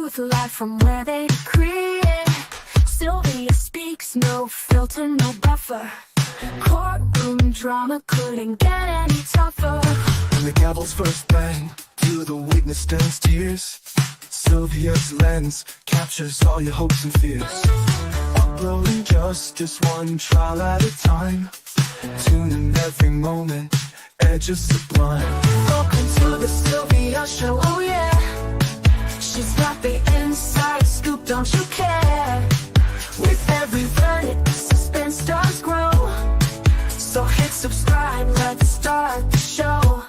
truth live from where they decree it. Sylvia speaks, no filter, no buffer. Courtroom drama couldn't get any tougher. When the gavel's first bang, through the witness stands tears. Sylvia's lens captures all your hopes and fears. Uploading justice one trial at a time. Tuning every moment, edges sublime. Welcome to the Sylvia Show, oh yeah. She's got the inside scoop, don't you care? With every verdict, suspense does grow. So hit subscribe, let's start the show.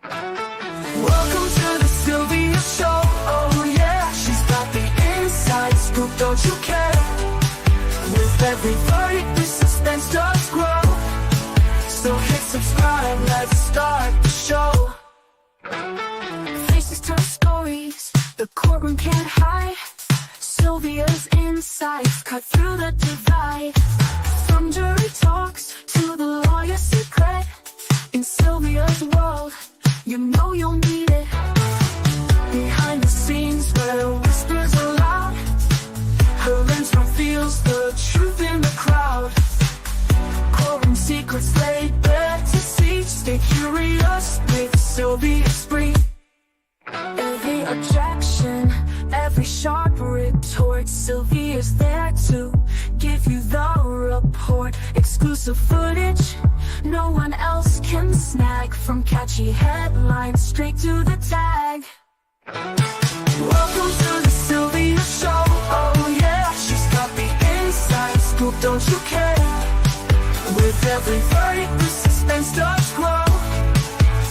Welcome to the Sylvia Show, oh yeah. She's got the inside scoop, don't you care? With every verdict, the suspense does grow. So hit subscribe, let's start the show. Faces tell stories, the courtroom can't hide. Sylvia's insights cut through the divide. From jury talks to the lawyer's secret. In Sylvia's world, you know you'll need it. Behind the scenes where whispers are loud, her lens reveals the truth in the crowd. Courtroom secrets laid bare to see. Stay curious with Sylvia Spree. Every objection, every sharp retort, Sylvia's there to give you the report. Exclusive footage no one else can snag. From catchy headlines straight to the tag. Welcome to the Sylvia Show, oh yeah. She's got the inside scoop, don't you care? With every verdict, the suspense does grow.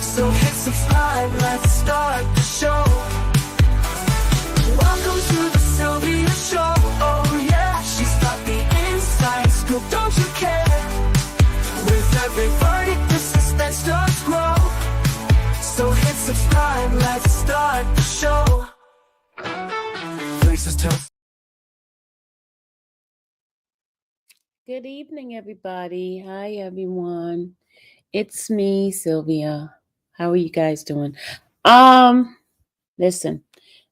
So hit subscribe, let's start the show. Welcome to the Sylvia Show, oh yeah. She's got the inside scoop, don't you care? With every verdict, the suspense does grow. So hit subscribe, let's start the show. Faces tell. Good evening, everybody. Hi, everyone. It's me, Sylvia. How are you guys doing? Listen,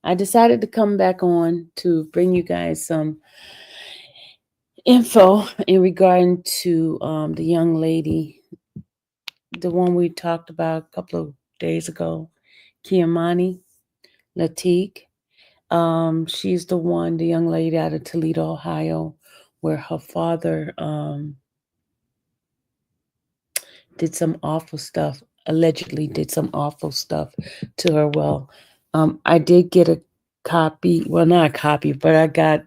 I decided to come back on to bring you guys some info in regard to the young lady, the one we talked about a couple of days ago, Kei'Mani Latigue. She's the young lady out of Toledo, Ohio, where her father did some awful stuff, allegedly did some awful stuff to her. Well, I did get a copy, well, not a copy, but I got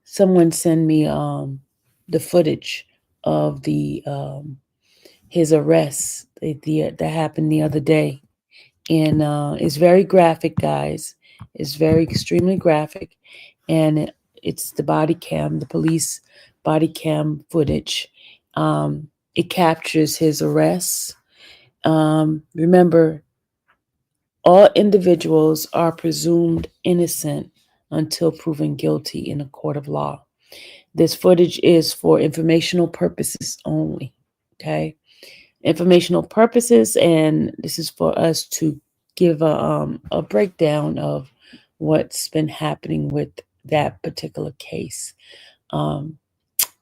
someone send me the footage of the his arrest that happened the other day. And it's very graphic, guys. It's very extremely graphic. And it's the body cam, the police body cam footage. It captures his arrest. Remember, all individuals are presumed innocent until proven guilty in a court of law. This footage is for informational purposes only, okay? Informational purposes, and this is for us to give a breakdown of what's been happening with that particular case.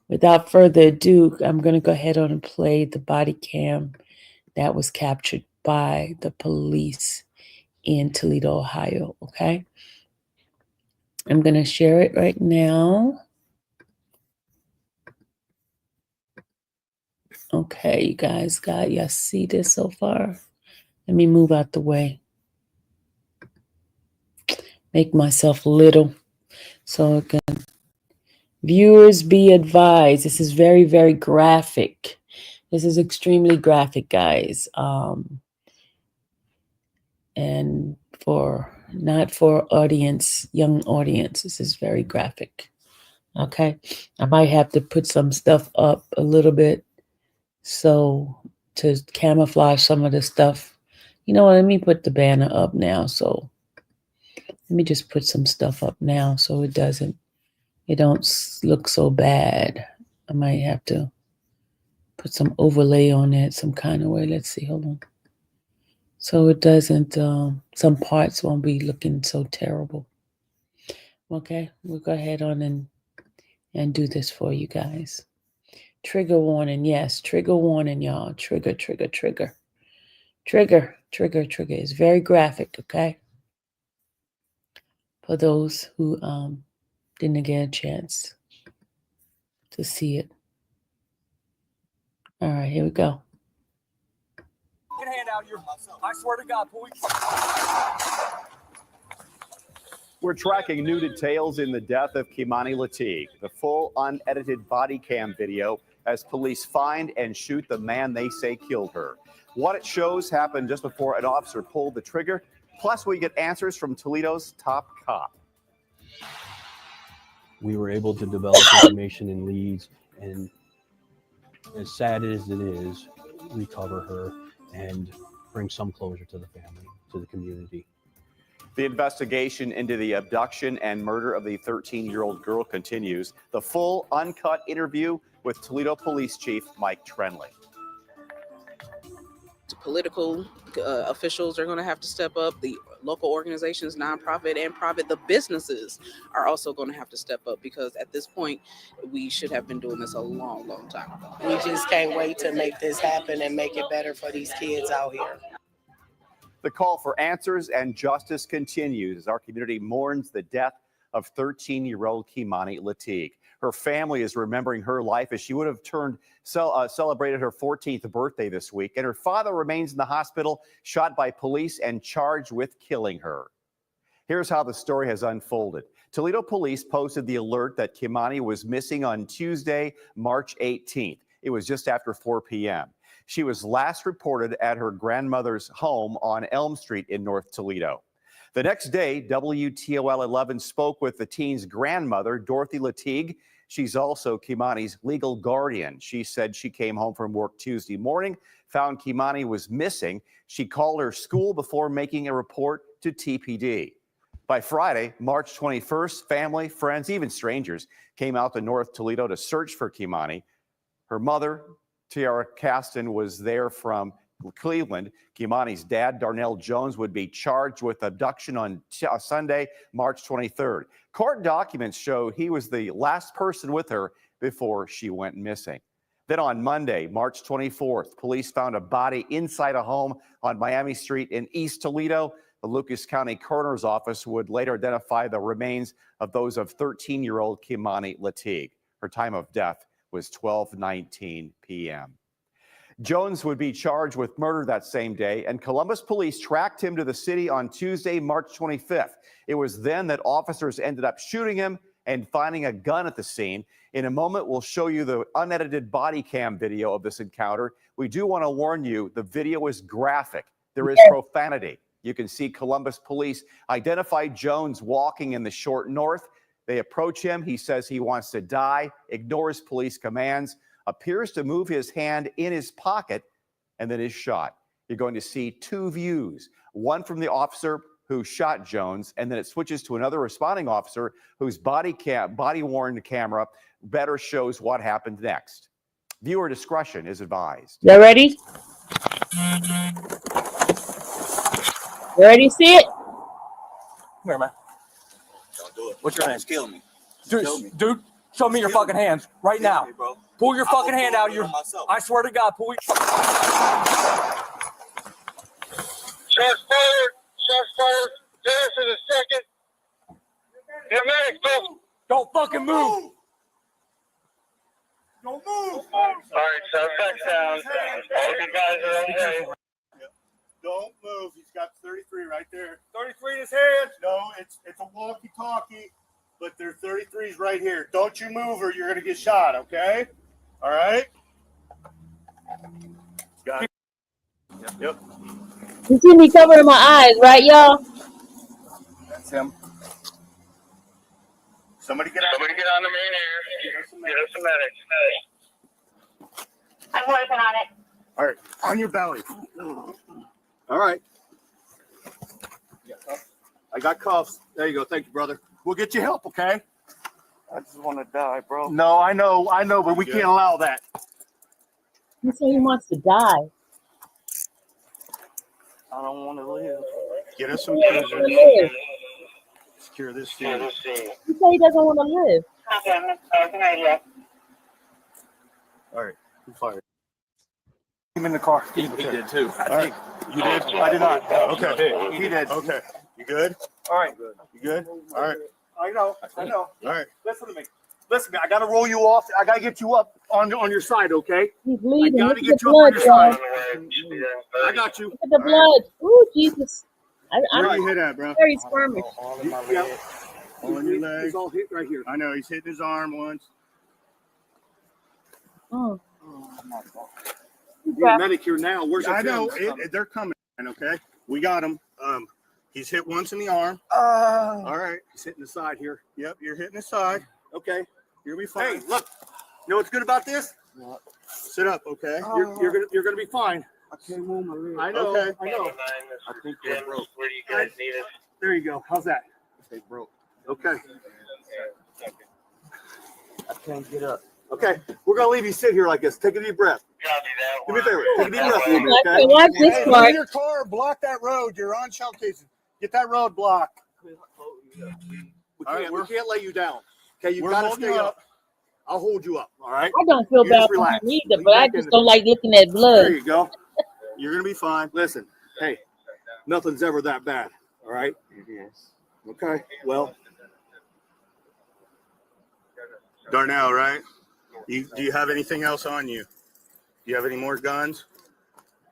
Without further ado, I'm going to go ahead on and play the body cam that was captured by the police in Toledo, Ohio, okay? I'm going to share it right now. Okay, you guys y'all see this so far? Let me move out the way. Make myself little so it can. Viewers, be advised. This is very, very graphic. This is extremely graphic, guys. And not for young audience. This is very graphic. Okay. I might have to put some stuff up a little bit so to camouflage some of the stuff. You know what? Let me put the banner up now. So let me just put some stuff up now so it don't look so bad. I might have to put some overlay on it some kind of way. Let's see. Hold on. So it doesn't, some parts won't be looking so terrible. Okay, we'll go ahead on and do this for you guys. Trigger warning, yes, trigger warning, y'all. Trigger, trigger, trigger. Trigger, trigger, trigger. It's very graphic, okay? For those who didn't get a chance to see it. All right, here we go. Hand out your, I swear to God, boy. We're tracking new details in the death of Kei'Mani Latigue. The full unedited body cam video as police find and shoot the man they say killed her. What it shows happened just before an officer pulled the trigger. Plus, we get answers from Toledo's top cop. We were able to develop information and leads, and as sad as it is, recover her and bring some closure to the family, to the community. The investigation into the abduction and murder of the 13-year-old girl continues. The full uncut interview with Toledo Police Chief Mike Trenley. Political officials are going to have to step up. The local organizations, nonprofit and private, the businesses are also going to have to step up, because at this point, we should have been doing this a long, long time ago. We just can't wait to make this happen and make it better for these kids out here. The call for answers and justice continues as our community mourns the death of 13-year-old Kei'Mani Latigue. Her family is remembering her life as she would have celebrated her 14th birthday this week, and her father remains in the hospital, shot by police and charged with killing her. Here's how the story has unfolded. Toledo police posted the alert that Kei'Mani was missing on Tuesday, March 18th. It was just after 4 p.m. She was last reported at her grandmother's home on Elm Street in North Toledo. The next day, WTOL 11 spoke with the teen's grandmother, Dorothy Latigue. She's also Kei'Mani's legal guardian. She said she came home from work Tuesday morning, found Kei'Mani was missing. She called her school before making a report to TPD. By Friday, March 21st, family, friends, even strangers came out to North Toledo to search for Kei'Mani. Her mother, Tiara Caston, was there from Cleveland. Kei'Mani's dad, Darnell Jones, would be charged with abduction on Sunday, March 23rd. Court documents show he was the last person with her before she went missing. Then on Monday, March 24th, police found a body inside a home on Miami Street in East Toledo. The Lucas County Coroner's Office would later identify the remains of those of 13-year-old Kei'Mani Latigue. Her time of death was 12:19 p.m. Jones would be charged with murder that same day, and Columbus police tracked him to the city on Tuesday, March 25th. It was then that officers ended up shooting him and finding a gun at the scene. In a moment, we'll show you the unedited body cam video of this encounter. We do want to warn you, the video is graphic. There is profanity. You can see Columbus police identify Jones walking in the short north. They approach him. He says he wants to die, ignores police commands, appears to move his hand in his pocket, and then is shot. You're going to see two views, one from the officer who shot Jones, and then it switches to another responding officer whose body-worn camera better shows what happened next. Viewer discretion is advised. You ready? You ready to see it? Come here, man. Don't do it. What's your name? Just kill me. Dude, show me your fucking hands right now. Me, bro. Pull your fucking I will hand do out it of your. myself. I swear to God, pull your. Shots fired. Shots fired. Gas in a second. Medics, go. Don't fucking move. Don't move. All right, suspect down. All you guys are okay. Don't move. He's got 33 right there. 33 in his hands. No, it's a walkie-talkie, but there are 33s right here. Don't you move or you're going to get shot, okay? All right? Got it. Yep. You see me covering my eyes, right, y'all? That's him. Somebody get on the main air. Get us some medics. I'm working on it. All right, on your belly. All right. I got cuffs. There you go. Thank you, brother. We'll get you help, okay? I just want to die, bro. No, I know, but we can't allow that. He said he wants to die. I don't want to live. Get us some He prisoners. live. secure this scene. He said he doesn't want to live. All right, who fired? Him in the car. He did too. All right, you did? I did not. Okay, He did. okay. You good? All right. You good? All right, I know. all right. Listen to me. Listen, I got to roll you off. I got to get you up on your side, okay? He's bleeding. I got Look to at get the you up on blood, your y'all. side. I got you. Look at the blood. Oh, Jesus. Where I'm you hit at, bro? very squirmish. Yeah. All in your leg. He's all hit right here. I know he's hitting his arm once. Oh. We need a medic here now. Where's your I know family? they're coming. Okay, we got him. He's hit once in the arm. All right. He's hitting the side here. Yep, you're hitting his side. Okay. You'll be fine. Hey, look. You know what's good about this? Sit up, okay? You're gonna be fine. I can't move my leg. I know. Okay. I know. I think they're broke. Where do you guys need us? There you go. How's that? They broke. Okay. I can't get up. Okay. We're gonna leave you sit here like this. Take a deep breath. Do me a favor. Take a deep breath for me, okay? Watch this Hey, part. move your car. Block that road. You're on shell cases. Get that road blocked. We All right, we can't let you down. Okay, you We're gotta holding stay you up. up. I'll hold you up. All right. I don't feel You bad just for him relax. either, Lean but I back just into don't it. like looking at There blood. you go. You're gonna be fine. Listen. Hey, nothing's ever that bad. All right. Okay. Well, Darnell, right? Do you have anything else on you? Do you have any more guns?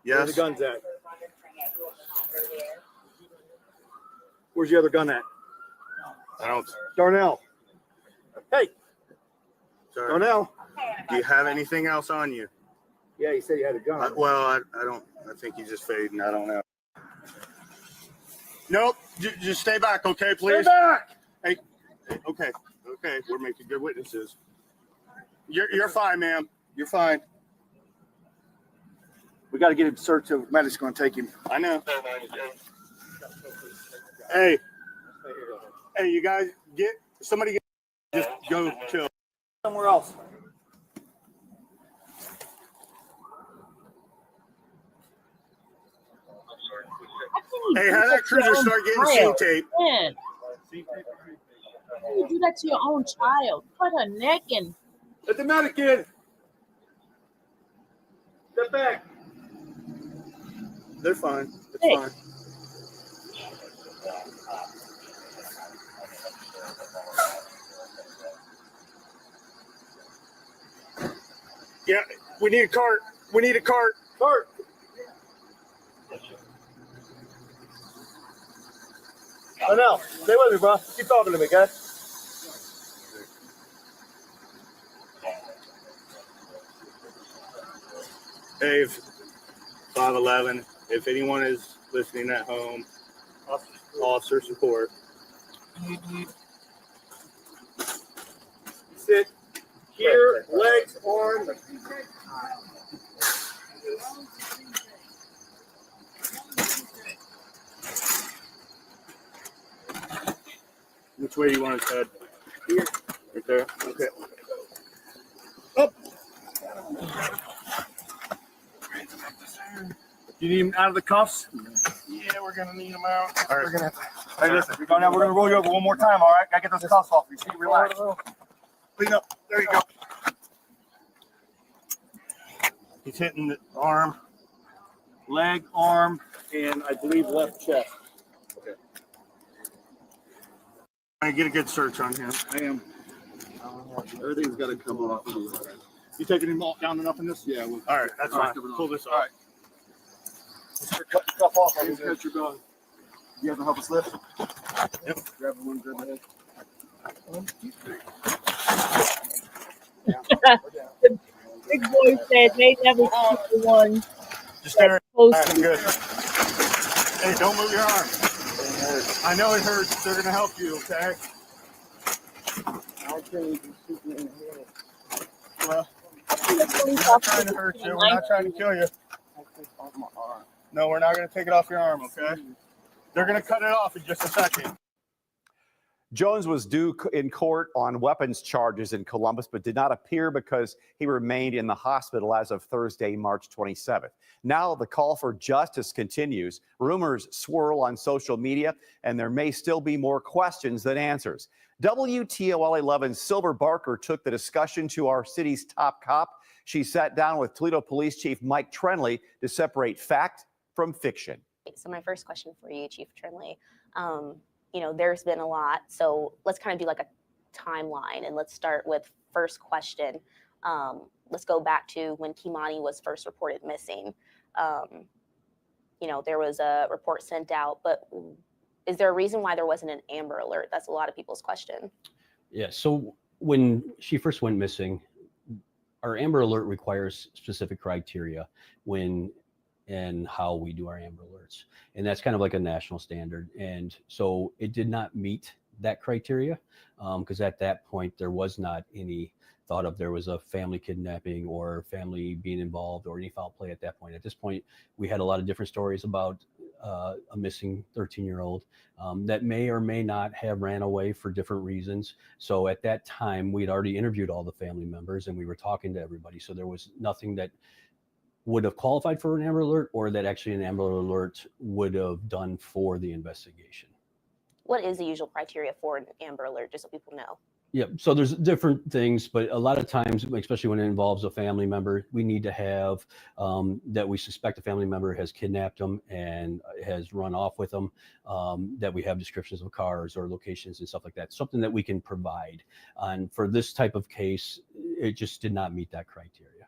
where's Yes. the guns at? Where's the other gun at? I don't. Darnell. Hey, Sorry. Darnell. Do you have anything else on you? Yeah, you said you had a gun. I don't. I think he's just fading. I don't know. Nope. Just stay back, okay, please. Stay back. Hey, okay. We're making good witnesses. You're fine, ma'am. You're fine. We got to get him searched. So medic's going to take him. I know. Hey, you guys just go chill. Somewhere else. Hey, how that cruiser start getting scene tape? Man. How do you do that to your own child? Cut her neck and Let the medic in. Step back. They're fine. It's Hey. fine. Yeah, we need a cart. We need a cart. Cart. I know. Stay with me, bro. Keep talking to me, guys. Hey, 511. If anyone is listening at home, officer support. Sit here, legs, arms. Which way do you want his head? Here. Right there. Okay. Up. You need him out of the cuffs? Yeah, we're gonna need him out. All right. We're gonna have to. Hey, listen. We're gonna roll you over one more time. All right. Gotta get those cuffs off you. See, relax. Clean up. There you go. He's hitting the arm. Leg, arm, and I believe left chest. I get a good search on him. I am. Everything's got to come off. You taking him all down enough in this? Yeah. All right, that's fine. Pull this off. All right. Cut the cuff off. I'll cut your gun. You have to help us lift? Yep. Grab one, grab the head. the big boy said they never see the one Just stay right. close All right, to I'm good. Hey, don't move your arm. I know it hurts. They're gonna help you, okay? I can't even shoot you in the head. Well, the we're not trying to hurt you. We're not trying to kill you. I took off my arm. No, we're not gonna take it off your arm, okay? They're gonna cut it off in just a second. Jones was due in court on weapons charges in Columbus, but did not appear because he remained in the hospital as of Thursday, March 27th. Now the call for justice continues. Rumors swirl on social media, and there may still be more questions than answers. WTOL 11's Silver Barker took the discussion to our city's top cop. She sat down with Toledo Police Chief Mike Trenley to separate fact from fiction. So my first question for you, Chief Trenley, there's been a lot. So let's kind of do like a timeline, and let's start with first question. Let's go back to when Kei'Mani was first reported missing. There was a report sent out, but is there a reason why there wasn't an Amber Alert? That's a lot of people's question. Yeah, so when she first went missing, our Amber Alert requires specific criteria when and how we do our Amber Alerts. And that's kind of like a national standard. And so it did not meet that criteria because at that point, there was not any thought of there was a family kidnapping or family being involved or any foul play at that point. At this point, we had a lot of different stories about a missing 13-year-old that may or may not have ran away for different reasons. So at that time, we'd already interviewed all the family members and we were talking to everybody. So there was nothing that would have qualified for an Amber Alert or that actually an Amber Alert would have done for the investigation. What is the usual criteria for an Amber Alert, just so people know? Yeah, so there's different things, but a lot of times, especially when it involves a family member, we need to have that we suspect a family member has kidnapped them and has run off with them, that we have descriptions of cars or locations and stuff like that, something that we can provide. And for this type of case, it just did not meet that criteria.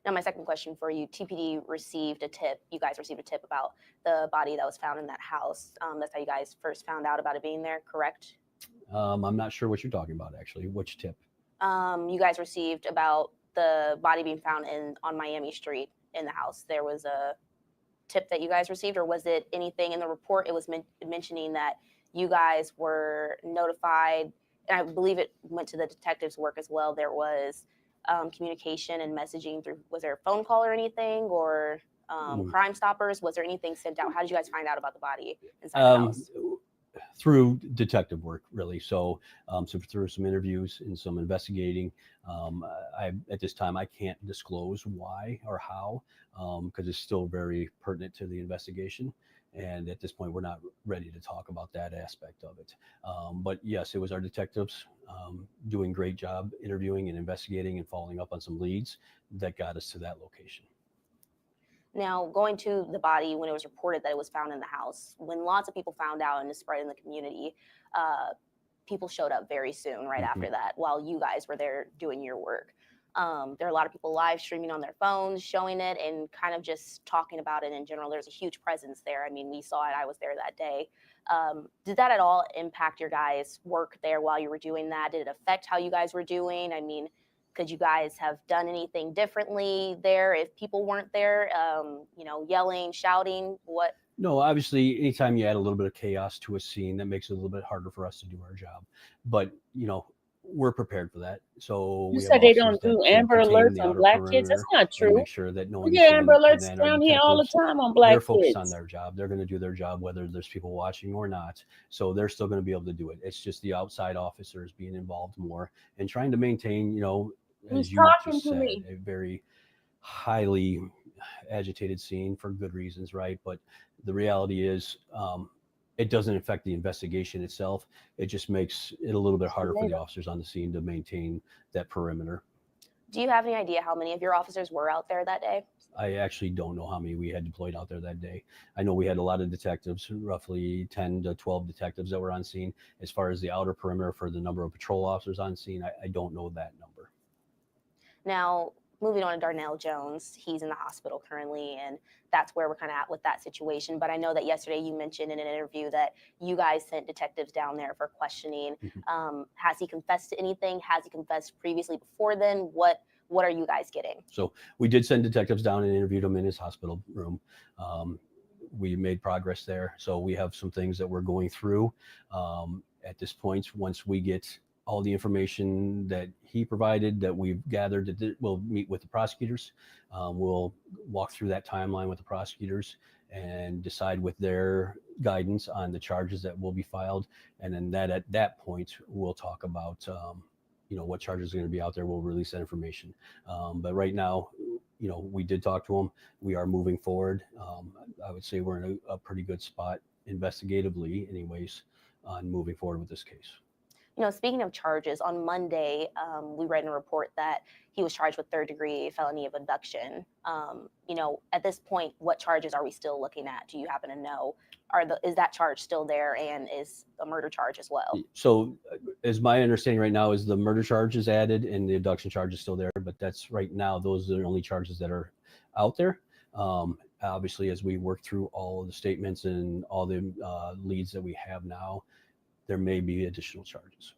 Now, my second question for you, TPD received a tip. You guys received a tip about the body that was found in that house. That's how you guys first found out about it being there, correct? I'm not sure what you're talking about, actually. Which tip? You guys received about the body being found on Miami Street in the house. There was a tip that you guys received, or was it anything in the report? It was mentioning that you guys were notified, and I believe it went to the detectives' work as well. There was communication and messaging through, was there a phone call or anything, or Crime Stoppers? Was there anything sent out? How did you guys find out about the body inside the house? Through detective work, really. So, through some interviews and some investigating. At this time, I can't disclose why or how, because it's still very pertinent to the investigation. And at this point, we're not ready to talk about that aspect of it. But yes, it was our detectives doing a great job interviewing and investigating and following up on some leads that got us to that location. Now, going to the body when it was reported that it was found in the house, when lots of people found out and it spread in the community, people showed up very soon right after that while you guys were there doing your work. There are a lot of people live streaming on their phones, showing it and kind of just talking about it in general. There's a huge presence there. I mean, we saw it. I was there that day. Did that at all impact your guys' work there while you were doing that? Did it affect how you guys were doing? I mean, could you guys have done anything differently there if people weren't there, yelling, shouting? What? No, obviously, anytime you add a little bit of chaos to a scene, that makes it a little bit harder for us to do our job. But, we're prepared for that. So you said they don't do Amber Alerts on black kids. That's not true. Make sure that no one. We get Amber Alerts down here all the time on black kids. They're focused on their job. They're going to do their job whether there's people watching or not. So they're still going to be able to do it. It's just the outside officers being involved more and trying to maintain, as you just said, a very highly agitated scene for good reasons, right? But the reality is, it doesn't affect the investigation itself. It just makes it a little bit harder for the officers on the scene to maintain that perimeter. Do you have any idea how many of your officers were out there that day? I actually don't know how many we had deployed out there that day. I know we had a lot of detectives, roughly 10 to 12 detectives that were on scene. As far as the outer perimeter for the number of patrol officers on scene, I don't know that number. Now, moving on to Darnell Jones, he's in the hospital currently, and that's where we're kind of at with that situation. But I know that yesterday you mentioned in an interview that you guys sent detectives down there for questioning. Has he confessed to anything? Has he confessed previously before then? What are you guys getting? So we did send detectives down and interviewed him in his hospital room. We made progress there. So we have some things that we're going through at this point. Once we get all the information that he provided that we've gathered, we'll meet with the prosecutors. We'll walk through that timeline with the prosecutors and decide with their guidance on the charges that will be filed. And then at that point, we'll talk about, what charges are going to be out there. We'll release that information. But right now, we did talk to them. We are moving forward. I would say we're in a pretty good spot investigatively anyways on moving forward with this case. Speaking of charges, on Monday, we read in a report that he was charged with third-degree felony of abduction. At this point, what charges are we still looking at? Do you happen to know? Is that charge still there, and is a murder charge as well? So, as my understanding right now is the murder charge is added and the abduction charge is still there, but that's right now, those are the only charges that are out there. Obviously, as we work through all of the statements and all the leads that we have now, there may be additional charges.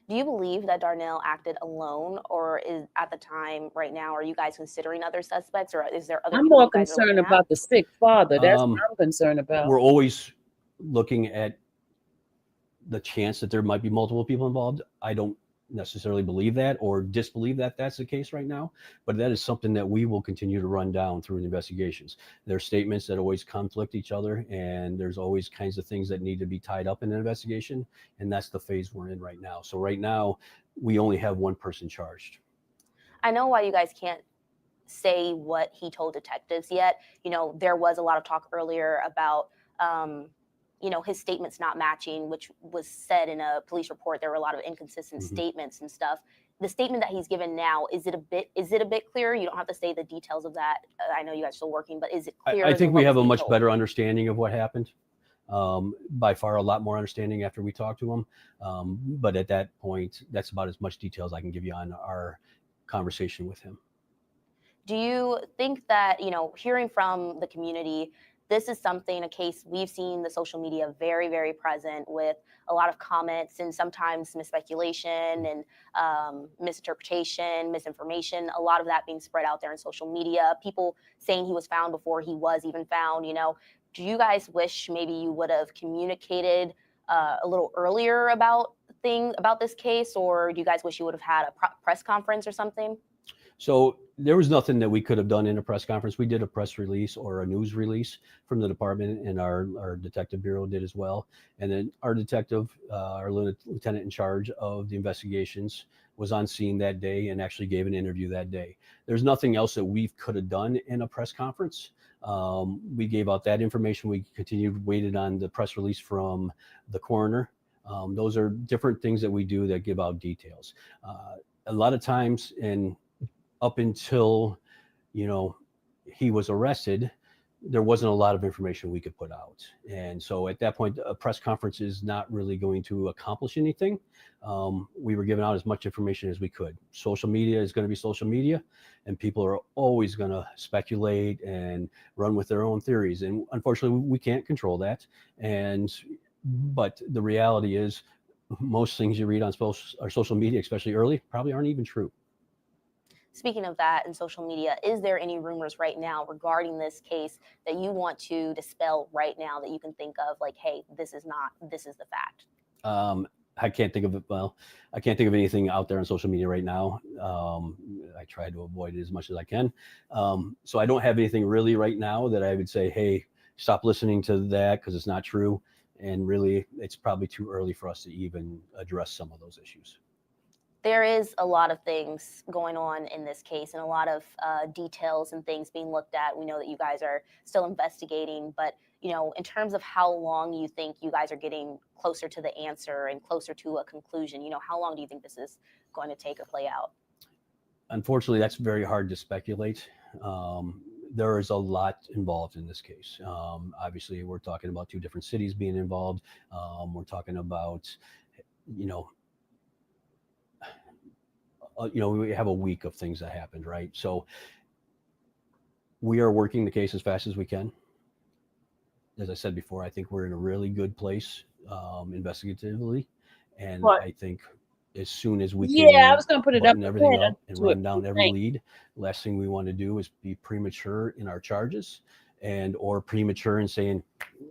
Do you believe that Darnell acted alone, or is at the time right now, are you guys considering other suspects, or is there other? I'm more concerned about the sick father. That's what I'm concerned about. We're always looking at the chance that there might be multiple people involved. I don't necessarily believe that or disbelieve that that's the case right now, but that is something that we will continue to run down through the investigations. There's statements that always conflict each other, and there's always kinds of things that need to be tied up in an investigation, and that's the phase we're in right now. So right now, we only have one person charged. I know why you guys can't say what he told detectives yet. There was a lot of talk earlier about his statements not matching, which was said in a police report. There were a lot of inconsistent statements and stuff. The statement that he's given now, is it a bit clearer? You don't have to say the details of that. I know you guys are still working, but is it clear? I think we have a much better understanding of what happened. By far a lot more understanding after we talked to him. But at that point, that's about as much detail as I can give you on our conversation with him. Do you think that, hearing from the community, this is a case we've seen the social media very, very present with a lot of comments and sometimes mispeculation and misinterpretation, misinformation, a lot of that being spread out there in social media, people saying he was found before he was even found. Do you guys wish maybe you would have communicated a little earlier about this case, or do you guys wish you would have had a press conference or something? So there was nothing that we could have done in a press conference. We did a press release or a news release from the department, and our detective bureau did as well. And then our detective, our lieutenant in charge of the investigations, was on scene that day and actually gave an interview that day. There's nothing else that we could have done in a press conference. We gave out that information. We waited on the press release from the coroner. Those are different things that we do that give out details. A lot of times, and up until, he was arrested, there wasn't a lot of information we could put out. And so at that point, a press conference is not really going to accomplish anything. We were giving out as much information as we could. Social media is going to be social media, and people are always going to speculate and run with their own theories. And unfortunately, we can't control that. But the reality is, most things you read on social media, especially early, probably aren't even true. Speaking of that in social media, is there any rumors right now regarding this case that you want to dispel right now that you can think of, like, hey, this is the fact? I can't think of it. Well, I can't think of anything out there on social media right now. I try to avoid it as much as I can. So I don't have anything really right now that I would say, hey, stop listening to that because it's not true. And really, it's probably too early for us to even address some of those issues. There is a lot of things going on in this case and a lot of details and things being looked at. We know that you guys are still investigating, but in terms of how long you think you guys are getting closer to the answer and closer to a conclusion, how long do you think this is going to take or play out? Unfortunately, that's very hard to speculate. There is a lot involved in this case. Obviously, we're talking about 2 different cities being involved. We're talking about, we have a week of things that happened, right? So we are working the case as fast as we can. As I said before, I think we're in a really good place investigatively. And I think as soon as we can I was going to put it up everything up and run down every lead, last thing we want to do is be premature in our charges or premature in saying,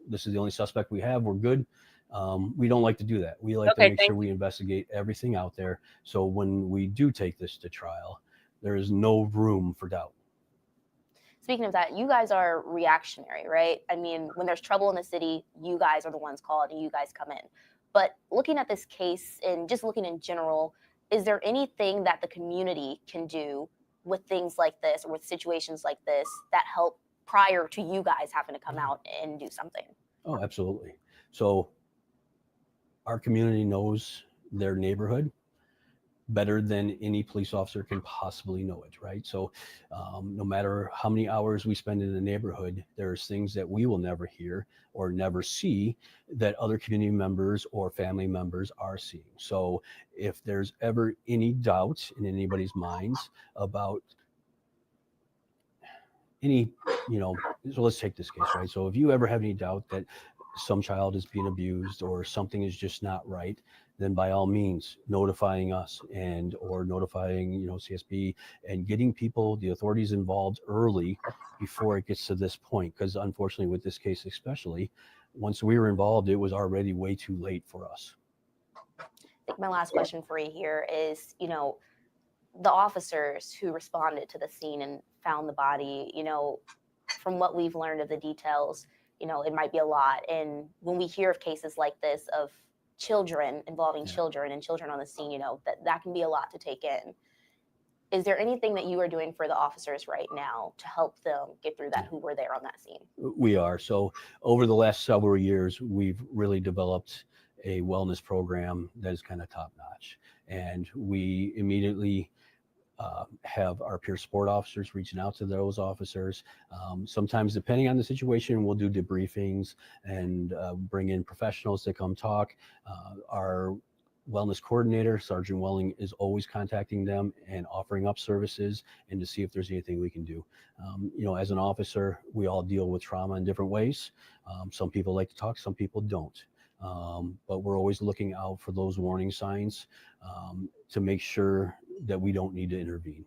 this is the only suspect we have, we're good. We don't like to do that. We like to make sure we investigate everything out there. So when we do take this to trial, there is no room for doubt. speaking of that, you guys are reactionary, right? I mean, when there's trouble in the city, you guys are the ones called and you guys come in. But looking at this case and just looking in general, is there anything that the community can do with things like this or with situations like this that help prior to you guys having to come out and do something? Oh, absolutely. So our community knows their neighborhood better than any police officer can possibly know it, right? So no matter how many hours we spend in the neighborhood, there's things that we will never hear or never see that other community members or family members are seeing. So if there's ever any doubt in anybody's minds about any, so let's take this case, right? So if you ever have any doubt that some child is being abused or something is just not right, then by all means notifying us and or notifying CSB and getting people, the authorities involved early before it gets to this point. Because unfortunately with this case especially, once we were involved, it was already way too late for us. I think my last question for you here is, the officers who responded to the scene and found the body, from what we've learned of the details, it might be a lot. And when we hear of cases like this of children involving children and children on the scene, that can be a lot to take in. Is there anything that you are doing for the officers right now to help them get through that, who were there on that scene? We are. So over the last several years, we've really developed a wellness program that is kind of top notch. And we immediately have our peer support officers reaching out to those officers. Sometimes, depending on the situation, we'll do debriefings and bring in professionals to come talk. Our wellness coordinator, Sergeant Welling, is always contacting them and offering up services and to see if there's anything we can do. As an officer, we all deal with trauma in different ways. Some people like to talk, some people don't. But we're always looking out for those warning signs to make sure that we don't need to intervene.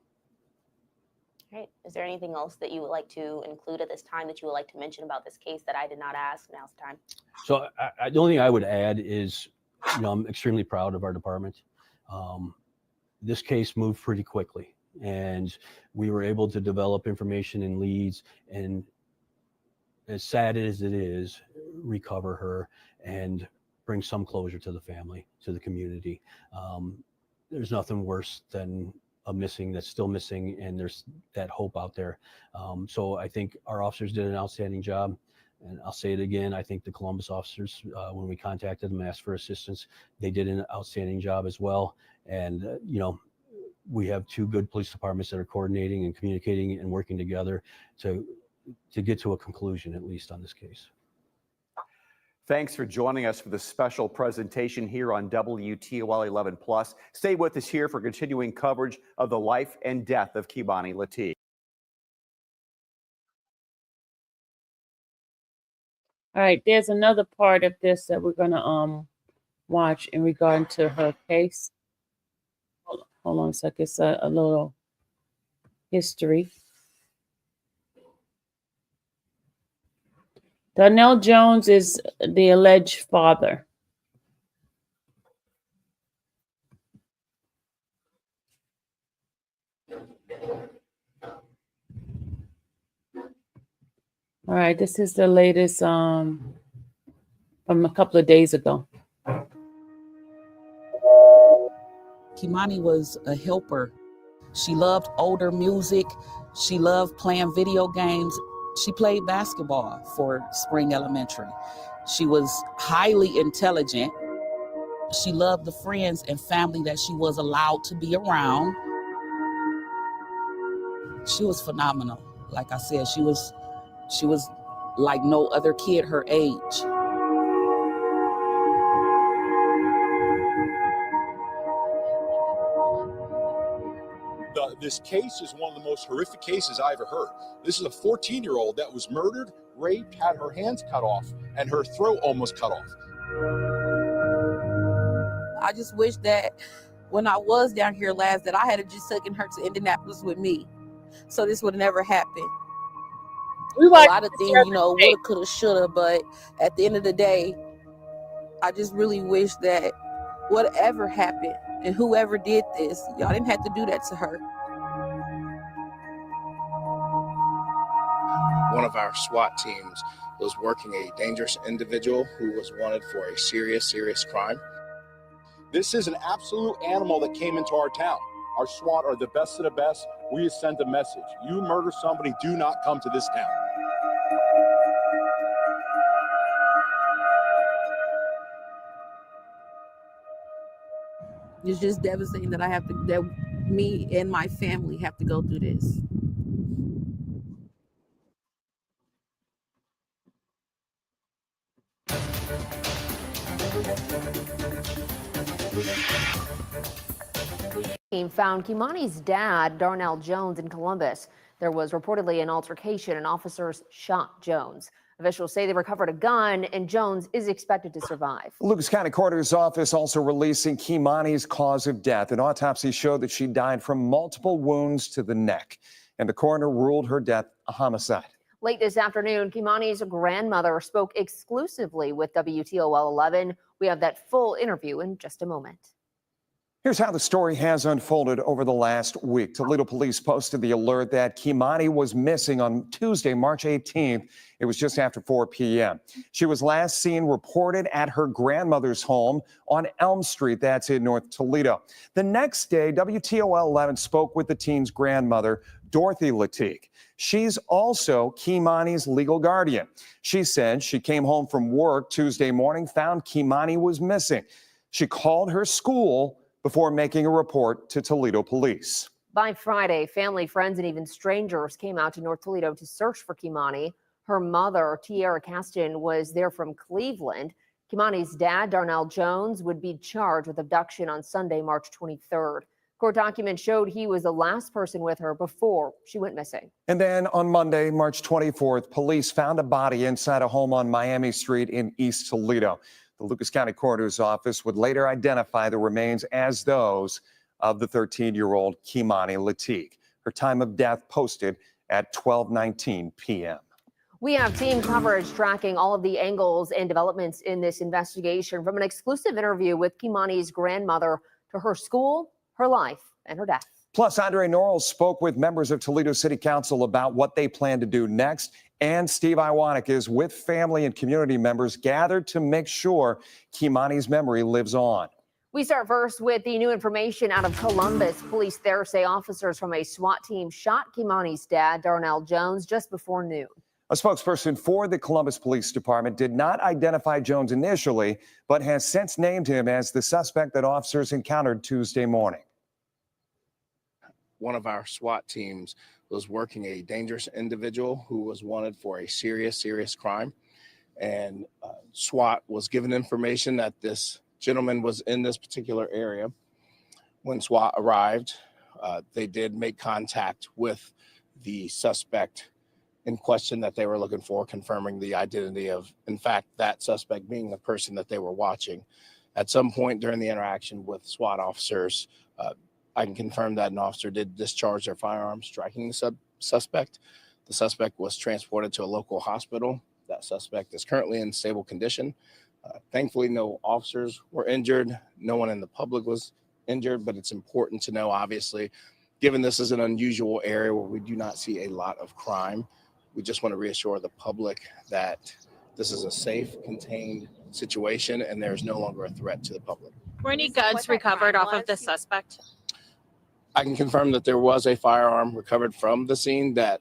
All right. Is there anything else that you would like to include at this time that you would like to mention about this case that I did not ask? Now's the time. So the only thing I would add is, I'm extremely proud of our department. This case moved pretty quickly, and we were able to develop information and leads, and as sad as it is, recover her and bring some closure to the family, to the community. There's nothing worse than a missing that's still missing, and there's that hope out there. So I think our officers did an outstanding job. And I'll say it again, I think the Columbus officers, when we contacted them and asked for assistance, they did an outstanding job as well. And, we have two good police departments that are coordinating and communicating and working together to get to a conclusion, at least on this case. Thanks for joining us for this special presentation here on WTOL 11 Plus. Stay with us here for continuing coverage of the life and death of Kei'Mani Latigue. All right, there's another part of this that we're gonna watch in regard to her case. Hold on a second. It's a little history. Darnell Jones is the alleged father. All right, this is the latest from a couple of days ago. Kei'Mani was a helper. She loved older music. She loved playing video games. She played basketball for Spring Elementary. She was highly intelligent. She loved the friends and family that she was allowed to be around. She was phenomenal. Like I said, she was like no other kid her age. This case is one of the most horrific cases I ever heard. This is a 14-year-old that was murdered, raped, had her hands cut off, and her throat almost cut off. I just wish that when I was down here last, that I had just taken her to Indianapolis with me, so this would never happen. A lot of things, woulda, coulda, shoulda, but at the end of the day, I just really wish that whatever happened and whoever did this, y'all didn't have to do that to her. One of our SWAT teams was working a dangerous individual who was wanted for a serious crime. This is an absolute animal that came into our town. Our SWAT are the best of the best. We have sent a message. You murder somebody, do not come to this town. It's just devastating that that me and my family have to go through this. Team found Kei'Mani's dad, Darnell Jones, in Columbus. There was reportedly an altercation and officers shot Jones. Officials say they recovered a gun and Jones is expected to survive. The Lucas County Coroner's Office also releasing Kei'Mani's cause of death. An autopsy showed that she died from multiple wounds to the neck, and the coroner ruled her death a homicide. Late this afternoon, Kei'Mani's grandmother spoke exclusively with WTOL 11. We have that full interview in just a moment. Here's how the story has unfolded over the last week. Toledo police posted the alert that Kei'Mani was missing on Tuesday, March 18th. It was just after 4 p.m. She was last seen reported at her grandmother's home on Elm Street. That's in North Toledo. The next day, WTOL 11 spoke with the teen's grandmother, Dorothy Latigue. She's also Kei'Mani's legal guardian. She said she came home from work Tuesday morning, found Kei'Mani was missing. She called her school before making a report to Toledo police. By Friday, family, friends, and even strangers came out to North Toledo to search for Kei'Mani. Her mother, Tiara Caston, was there from Cleveland. Kei'Mani's dad, Darnell Jones, would be charged with abduction on Sunday, March 23rd. Court documents showed he was the last person with her before she went missing. And then on Monday, March 24th, police found a body inside a home on Miami Street in East Toledo. The Lucas County Coroner's Office would later identify the remains as those of the 13-year-old Kei'Mani Latigue. Her time of death posted at 12:19 p.m. We have team coverage tracking all of the angles and developments in this investigation, from an exclusive interview with Kei'Mani's grandmother to her school, her life, and her death. Plus, Andre Norrell spoke with members of Toledo City Council about what they plan to do next. And Steve Iwanek is with family and community members gathered to make sure Kei'Mani's memory lives on. We start first with the new information out of Columbus. Police there say officers from a SWAT team shot Kei'Mani's dad, Darnell Jones, just before noon. A spokesperson for the Columbus Police Department did not identify Jones initially, but has since named him as the suspect that officers encountered Tuesday morning. One of our SWAT teams was working a dangerous individual who was wanted for a serious crime. And SWAT was given information that this gentleman was in this particular area. When SWAT arrived, they did make contact with the suspect in question that they were looking for, confirming the identity of, in fact, that suspect being the person that they were watching. At some point during the interaction with SWAT officers, I can confirm that an officer did discharge their firearm, striking the suspect. The suspect was transported to a local hospital. That suspect is currently in stable condition. Thankfully, no officers were injured. No one in the public was injured, but it's important to know, obviously, given this is an unusual area where we do not see a lot of crime, we just want to reassure the public that this is a safe, contained situation and there's no longer a threat to the public. Were any guns recovered off of the suspect? I can confirm that there was a firearm recovered from the scene that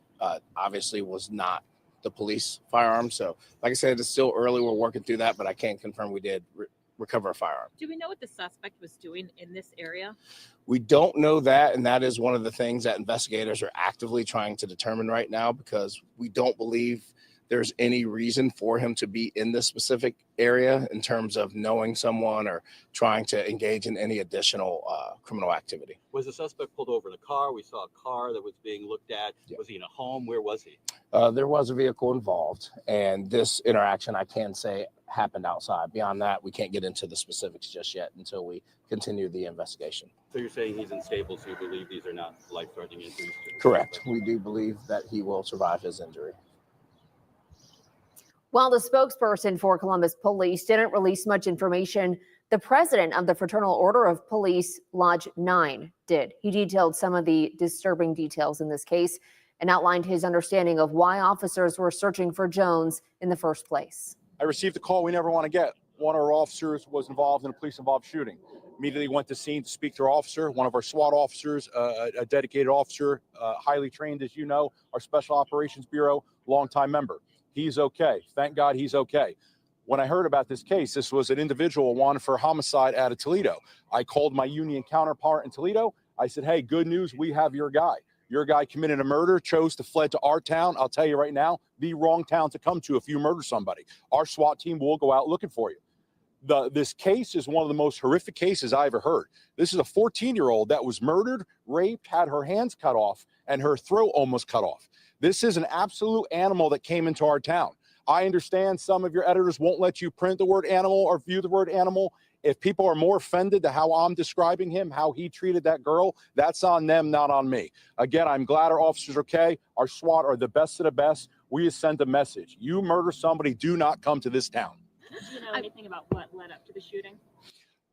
obviously was not the police firearm. So like I said, it's still early. We're working through that, but I can confirm we did recover a firearm. Do we know what the suspect was doing in this area? We don't know that, and that is one of the things that investigators are actively trying to determine right now, because we don't believe there's any reason for him to be in this specific area in terms of knowing someone or trying to engage in any additional criminal activity. Was the suspect pulled over in a car? We saw a car that was being looked at. Yeah. Was he in a home? Where was he? There was a vehicle involved, and this interaction, I can say, happened outside. Beyond that, we can't get into the specifics just yet until we continue the investigation. So you're saying he's unstable, so you believe these are not life-threatening injuries? Correct. We do believe that he will survive his injury. While the spokesperson for Columbus Police didn't release much information, the president of the Fraternal Order of Police, Lodge 9, did. He detailed some of the disturbing details in this case and outlined his understanding of why officers were searching for Jones in the first place. I received a call we never want to get. One of our officers was involved in a police-involved shooting. Immediately went to scene to speak to our officer, one of our SWAT officers, a dedicated officer, highly trained, as you know, our Special Operations Bureau, longtime member. He's okay. Thank God he's okay. When I heard about this case, this was an individual wanted for homicide out of Toledo. I called my union counterpart in Toledo. I said, hey, good news, we have your guy. Your guy committed a murder, chose to fled to our town. I'll tell you right now, the wrong town to come to if you murder somebody. Our SWAT team will go out looking for you. This case is one of the most horrific cases I ever heard. This is a 14-year-old that was murdered, raped, had her hands cut off, and her throat almost cut off. This is an absolute animal that came into our town. I understand some of your editors won't let you print the word animal or view the word animal. If people are more offended to how I'm describing him, how he treated that girl, that's on them, not on me. Again, I'm glad our officers are okay. Our SWAT are the best of the best. We just sent a message. You murder somebody, do not come to this town. Do you know anything about what led up to the shooting?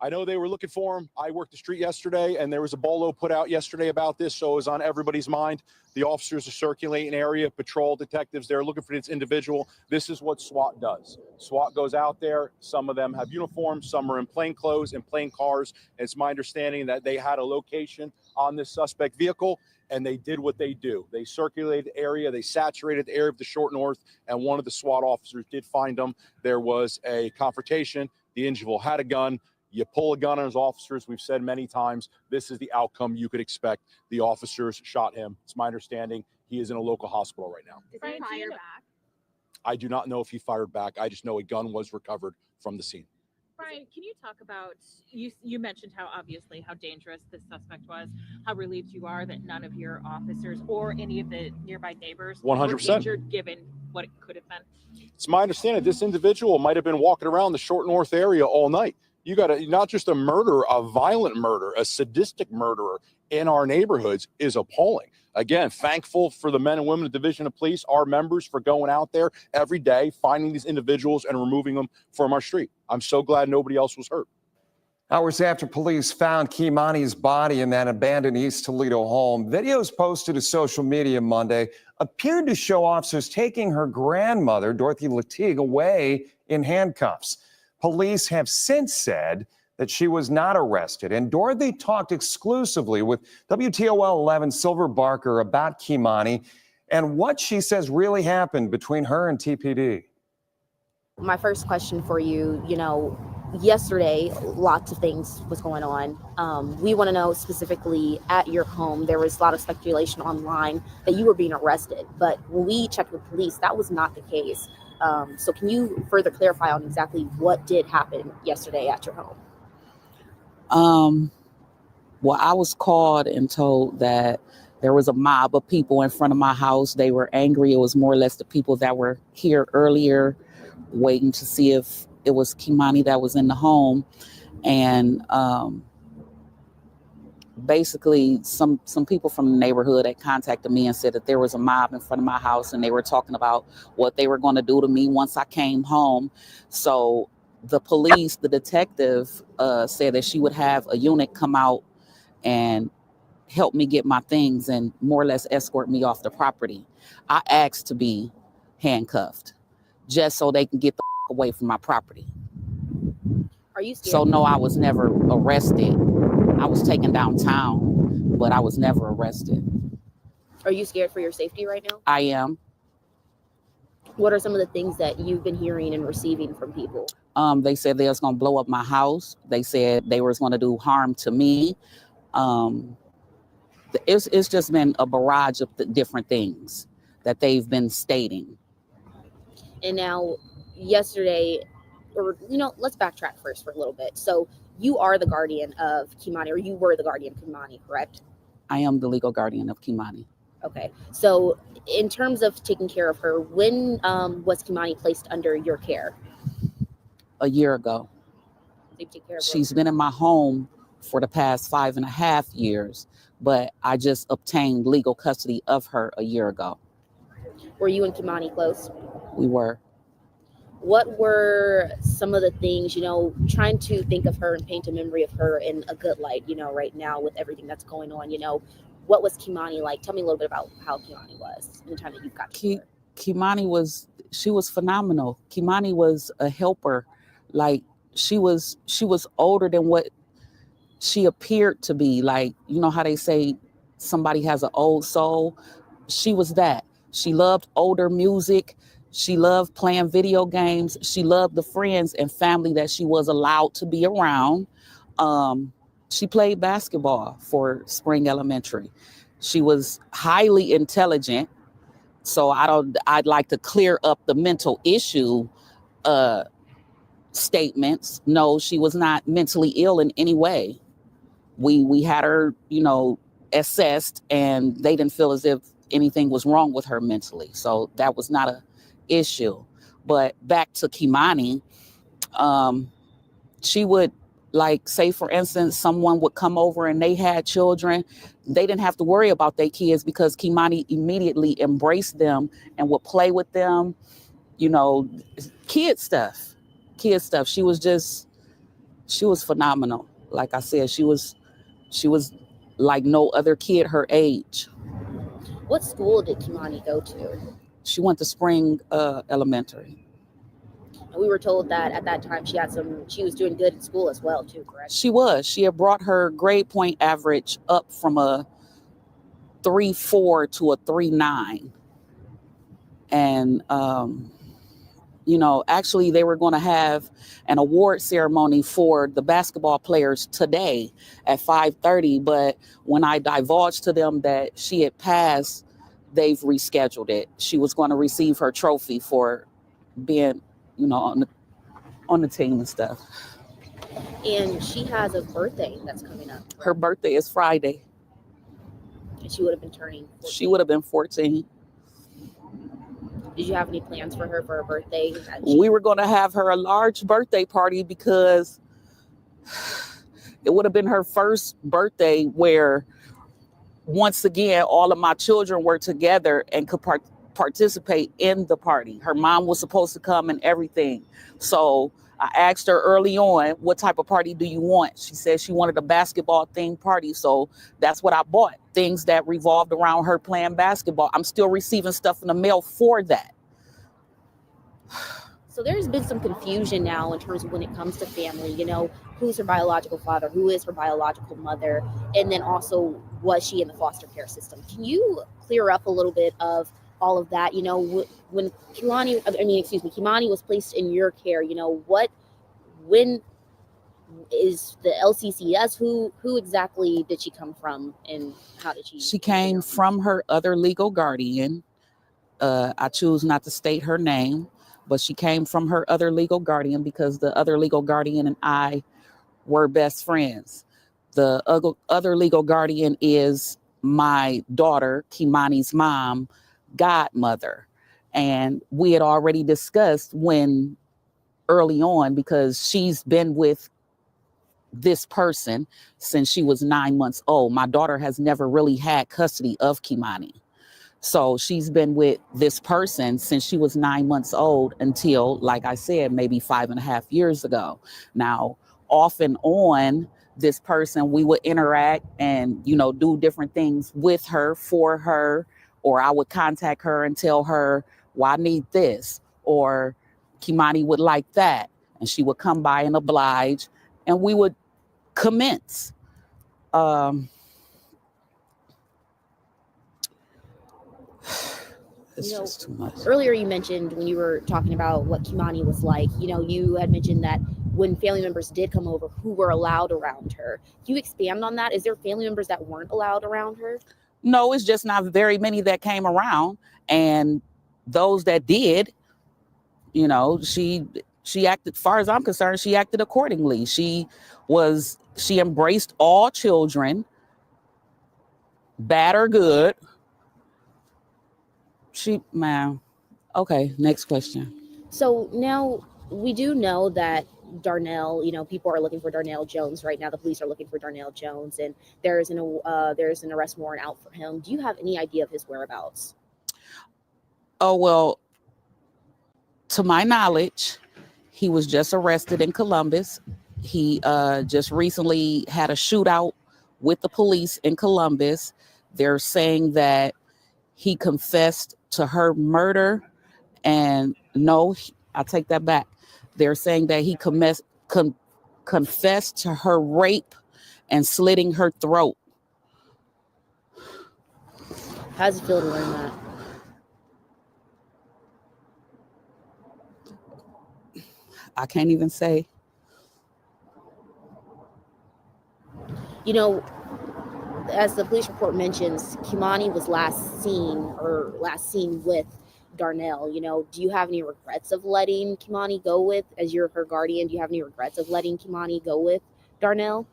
I know they were looking for him. I worked the street yesterday, and there was a bolo put out yesterday about this, so it was on everybody's mind. The officers are circulating area, patrol detectives, they're looking for this individual. This is what SWAT does. SWAT goes out there. Some of them have uniforms, some are in plain clothes and plain cars. And it's my understanding that they had a location on this suspect vehicle, and they did what they do. They circulated the area, they saturated the area of the short north, and one of the SWAT officers did find them. There was a confrontation. The individual had a gun. You pull a gun on his officers. We've said many times, this is the outcome you could expect. The officers shot him. It's my understanding he is in a local hospital right now. Did he fire back? I do not know if he fired back. I just know a gun was recovered from the scene. Brian, can you talk about, you mentioned how obviously how dangerous this suspect was, how relieved you are that none of your officers or any of the nearby neighbors 100%. were injured given what it could have been? It's my understanding this individual might have been walking around the short north area all night. You got to, not just a murderer, a violent murderer, a sadistic murderer in our neighborhoods is appalling. Again, thankful for the men and women of the Division of Police, our members, for going out there every day, finding these individuals and removing them from our street. I'm so glad nobody else was hurt. Hours after police found Kei'Mani's body in that abandoned East Toledo home, videos posted to social media Monday appeared to show officers taking her grandmother, Darnell Latigue, away in handcuffs. Police have since said that she was not arrested, and Dorothy talked exclusively with WTOL 11 Silver Barker about Kei'Mani and what she says really happened between her and TPD. My first question for you, yesterday, lots of things was going on. We want to know specifically at your home, there was a lot of speculation online that you were being arrested, but when we checked with police, that was not the case. So can you further clarify on exactly what did happen yesterday at your home? Well, I was called and told that there was a mob of people in front of my house. They were angry. It was more or less the people that were here earlier waiting to see if it was Kei'Mani that was in the home. And basically some people from the neighborhood had contacted me and said that there was a mob in front of my house and they were talking about what they were going to do to me once I came home. So the police, the detective said that she would have a unit come out and help me get my things and more or less escort me off the property. I asked to be handcuffed just so they can get the away from my property. Are you scared? So no, I was never arrested. I was taken downtown, but I was never arrested. Are you scared for your safety right now? I am. What are some of the things that you've been hearing and receiving from people? They said they was going to blow up my house. They said they was going to do harm to me. It's just been a barrage of different things that they've been stating. And now yesterday, or let's backtrack first for a little bit. So you are the guardian of Kei'Mani, or you were the guardian of Kei'Mani, correct? I am the legal guardian of Kei'Mani. Okay. So in terms of taking care of her, when was Kei'Mani placed under your care? A year ago. So you take care of her. She's been in my home for the past 5.5 years, but I just obtained legal custody of her a year ago. Were you and Kei'Mani close? We were. What were some of the things, trying to think of her and paint a memory of her in a good light, right now with everything that's going on, what was Kei'Mani like? Tell me a little bit about how Kei'Mani was in the time that you've got to know her. Kei'Mani was phenomenal. Kei'Mani was a helper. Like she was older than what she appeared to be. Like, you know how they say somebody has an old soul? She was that. She loved older music. She loved playing video games. She loved the friends and family that she was allowed to be around. She played basketball for Spring Elementary. She was highly intelligent. So I'd like to clear up the mental issue statements. No, she was not mentally ill in any way. We had her, you know, assessed, and they didn't feel as if anything was wrong with her mentally. So that was not a issue. But back to Kei'Mani, she would, like, say for instance, someone would come over and they had children. They didn't have to worry about their kids because Kei'Mani immediately embraced them and would play with them, you know, kid stuff. She was phenomenal. Like I said, she was like no other kid her age. What school did Kei'Mani go to? She went to Spring Elementary. And we were told that at that time she was doing good in school as well too, correct? She was. She had brought her grade point average up from a 3.4 to a 3.9. And you know, actually they were going to have an award ceremony for the basketball players today at 5:30. But when I divulged to them that she had passed, they've rescheduled it. She was going to receive her trophy for being, you know, on the team and stuff. And she has a birthday that's coming up. Her birthday is Friday. And she would have been turning 14. She would have been 14. Did you have any plans for her for her birthday? We were going to have her a large birthday party because it would have been her first birthday where, once again, all of my children were together and could participate in the party. Her mom was supposed to come and everything. So I asked her early on, what type of party do you want? She said she wanted a basketball themed party. So that's what I bought. Things that revolved around her playing basketball. I'm still receiving stuff in the mail for that. So there's been some confusion now in terms of when it comes to family, you know, who's her biological father, who is her biological mother, and then also was she in the foster care system? Can you clear up a little bit of all of that? You know, when Kei'Mani was placed in your care, you know, when is the LCCS, who exactly did she come from and how did she came from her other legal guardian. I choose not to state her name, but she came from her other legal guardian because the other legal guardian and I were best friends. The other legal guardian is my daughter, Kei'Mani's mom, godmother. And we had already discussed when early on, because she's been with this person since she was 9 months old. My daughter has never really had custody of Kei'Mani. So she's been with this person since she was 9 months old until, like I said, maybe 5.5 years ago. Now, off and on, this person, we would interact and, you know, do different things with her, for her, or I would contact her and tell her, well, I need this, or Kei'Mani would like that. And she would come by and oblige, and we would commence. It's just too much. Earlier you mentioned when you were talking about what Kei'Mani was like, you know, you had mentioned that when family members did come over, who were allowed around her. Can you expand on that? Is there family members that weren't allowed around her? No, it's just not very many that came around. And those that did, you know, she acted, as far as I'm concerned, she acted accordingly. She embraced all children, bad or good. Okay, next question. So now we do know that Darnell, you know, people are looking for Darnell Jones right now. The police are looking for Darnell Jones, and there's an arrest warrant out for him. Do you have any idea of his whereabouts? Oh, well, to my knowledge, he was just arrested in Columbus. He just recently had a shootout with the police in Columbus. They're saying that he confessed to her murder, and no, I take that back. They're saying that he confessed to her rape and slitting her throat. How does it feel to learn that? I can't even say. You know, as the police report mentions, Kei'Mani was last seen with Darnell. You know, do you have any regrets of letting Kei'Mani go with, as you're her guardian, do you have any regrets of letting Kei'Mani go with Darnell?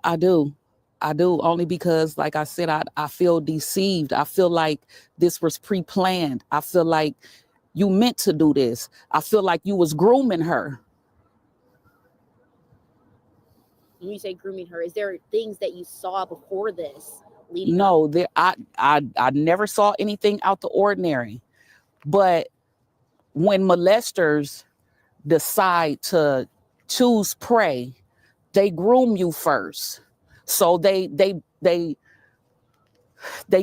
I do, only because, like I said, I feel deceived. I feel like this was pre-planned. I feel like you meant to do this. I feel like you was grooming her. When you say grooming her, is there things that you saw before this leading up? No, I never saw anything out the ordinary. But when molesters decide to choose prey, they groom you first. So they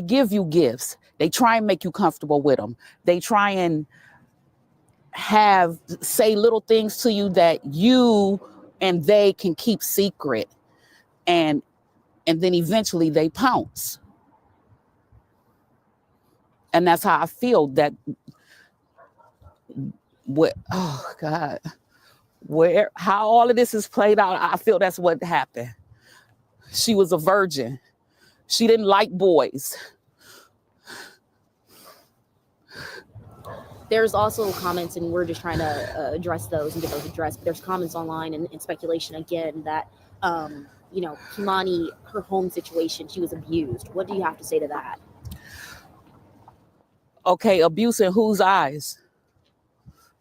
give you gifts. They try and make you comfortable with them. They try and say little things to you that you and they can keep secret. And then eventually they pounce. And that's how I feel that oh God, how all of this is played out, I feel that's what happened. She was a virgin. She didn't like boys. There's also comments, and we're just trying to address those and get those addressed. But there's comments online and speculation again that, you know, Kei'Mani, her home situation, she was abused. What do you have to say to that? Okay, abuse in whose eyes?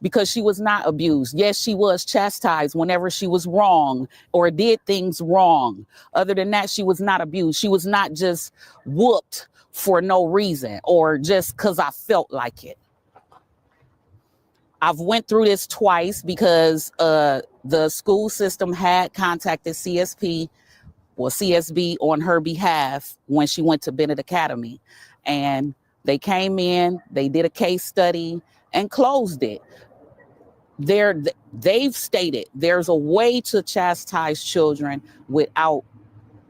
Because she was not abused. Yes, she was chastised whenever she was wrong or did things wrong. Other than that, she was not abused. She was not just whooped for no reason or just because I felt like it. I've went through this twice because the school system had contacted CSB on her behalf when she went to Bennett Academy. And they came in, they did a case study and closed it. They've stated there's a way to chastise children without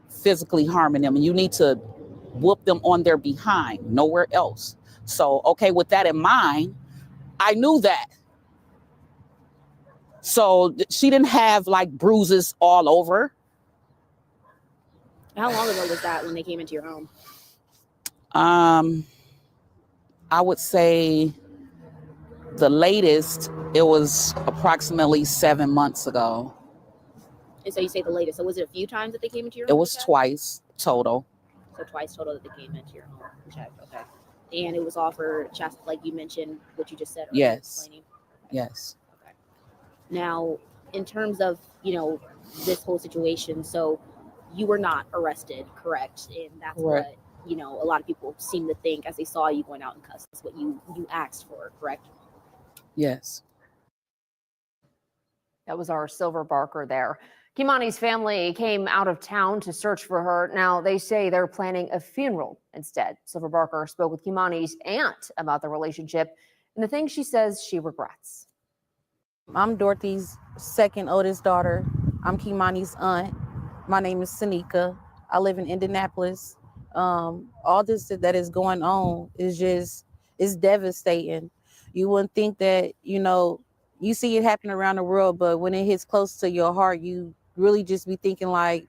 physically harming them. And you need to whoop them on their behind, nowhere else. So, okay, with that in mind, I knew that. So she didn't have like bruises all over. How long ago was that when they came into your home? I would say the latest, it was approximately 7 months ago. And so you say the latest. So was it a few times that they came into your It home? was twice total. So twice total that they came into your home and checked. Okay. And it was all for like you mentioned, what you just said. Earlier, Yes. explaining. Yes. Okay. Now, in terms of, you know, this whole situation, so you were not arrested, correct? And that's Correct. what, you know, a lot of people seem to think as they saw you going out in custody. That's what you asked for, correct? Yes. That was our Silver Barker there. Kei'Mani's family came out of town to search for her. Now they say they're planning a funeral instead. Silver Barker spoke with Kei'Mani's aunt about the relationship and the things she says she regrets. I'm Dorothy's second oldest daughter. I'm Kei'Mani's aunt. My name is Sanika. I live in Indianapolis. All this that is going on is devastating. You wouldn't think that, you know, you see it happen around the world, but when it hits close to your heart, you really just be thinking like,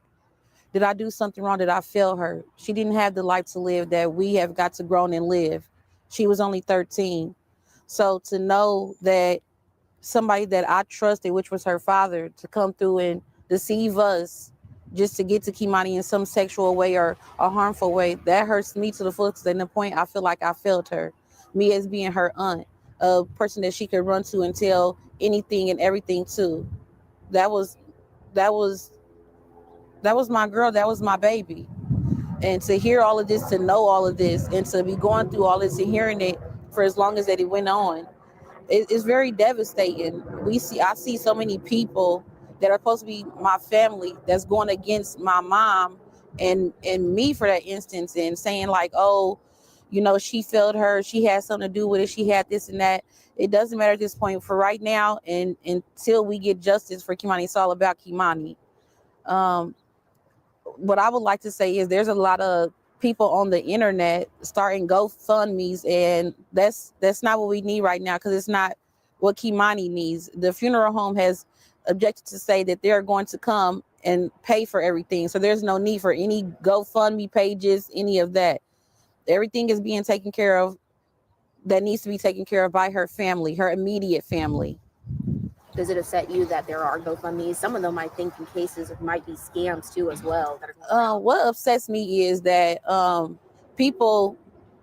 did I do something wrong? Did I fail her? She didn't have the life to live that we have got to grow and live. She was only 13. So to know that somebody that I trusted, which was her father, to come through and deceive us just to get to Kei'Mani in some sexual way or a harmful way, that hurts me to the fullest. And the point I feel like I failed her. Me as being her aunt, a person that she could run to and tell anything and everything to. That was my girl. That was my baby. And to hear all of this, to know all of this, and to be going through all this and hearing it for as long as that it went on, it's very devastating. I see so many people that are supposed to be my family that's going against my mom and me for that instance, and saying like, oh, she failed her, she had something to do with it, she had this and that. It doesn't matter at this point. For right now, and until we get justice for Kei'Mani, it's all about Kei'Mani. What I would like to say is there's a lot of people on the internet starting GoFundMe's, and that's not what we need right now, because it's not what Kei'Mani needs. The funeral home has objected to say that they're going to come and pay for everything, so there's no need for any GoFundMe pages, any of that. Everything is being taken care of that needs to be taken care of by her family, her immediate family. Does it upset you that there are GoFundMe's? Some of them, I think, in cases might be scams too, as well. What upsets me is that people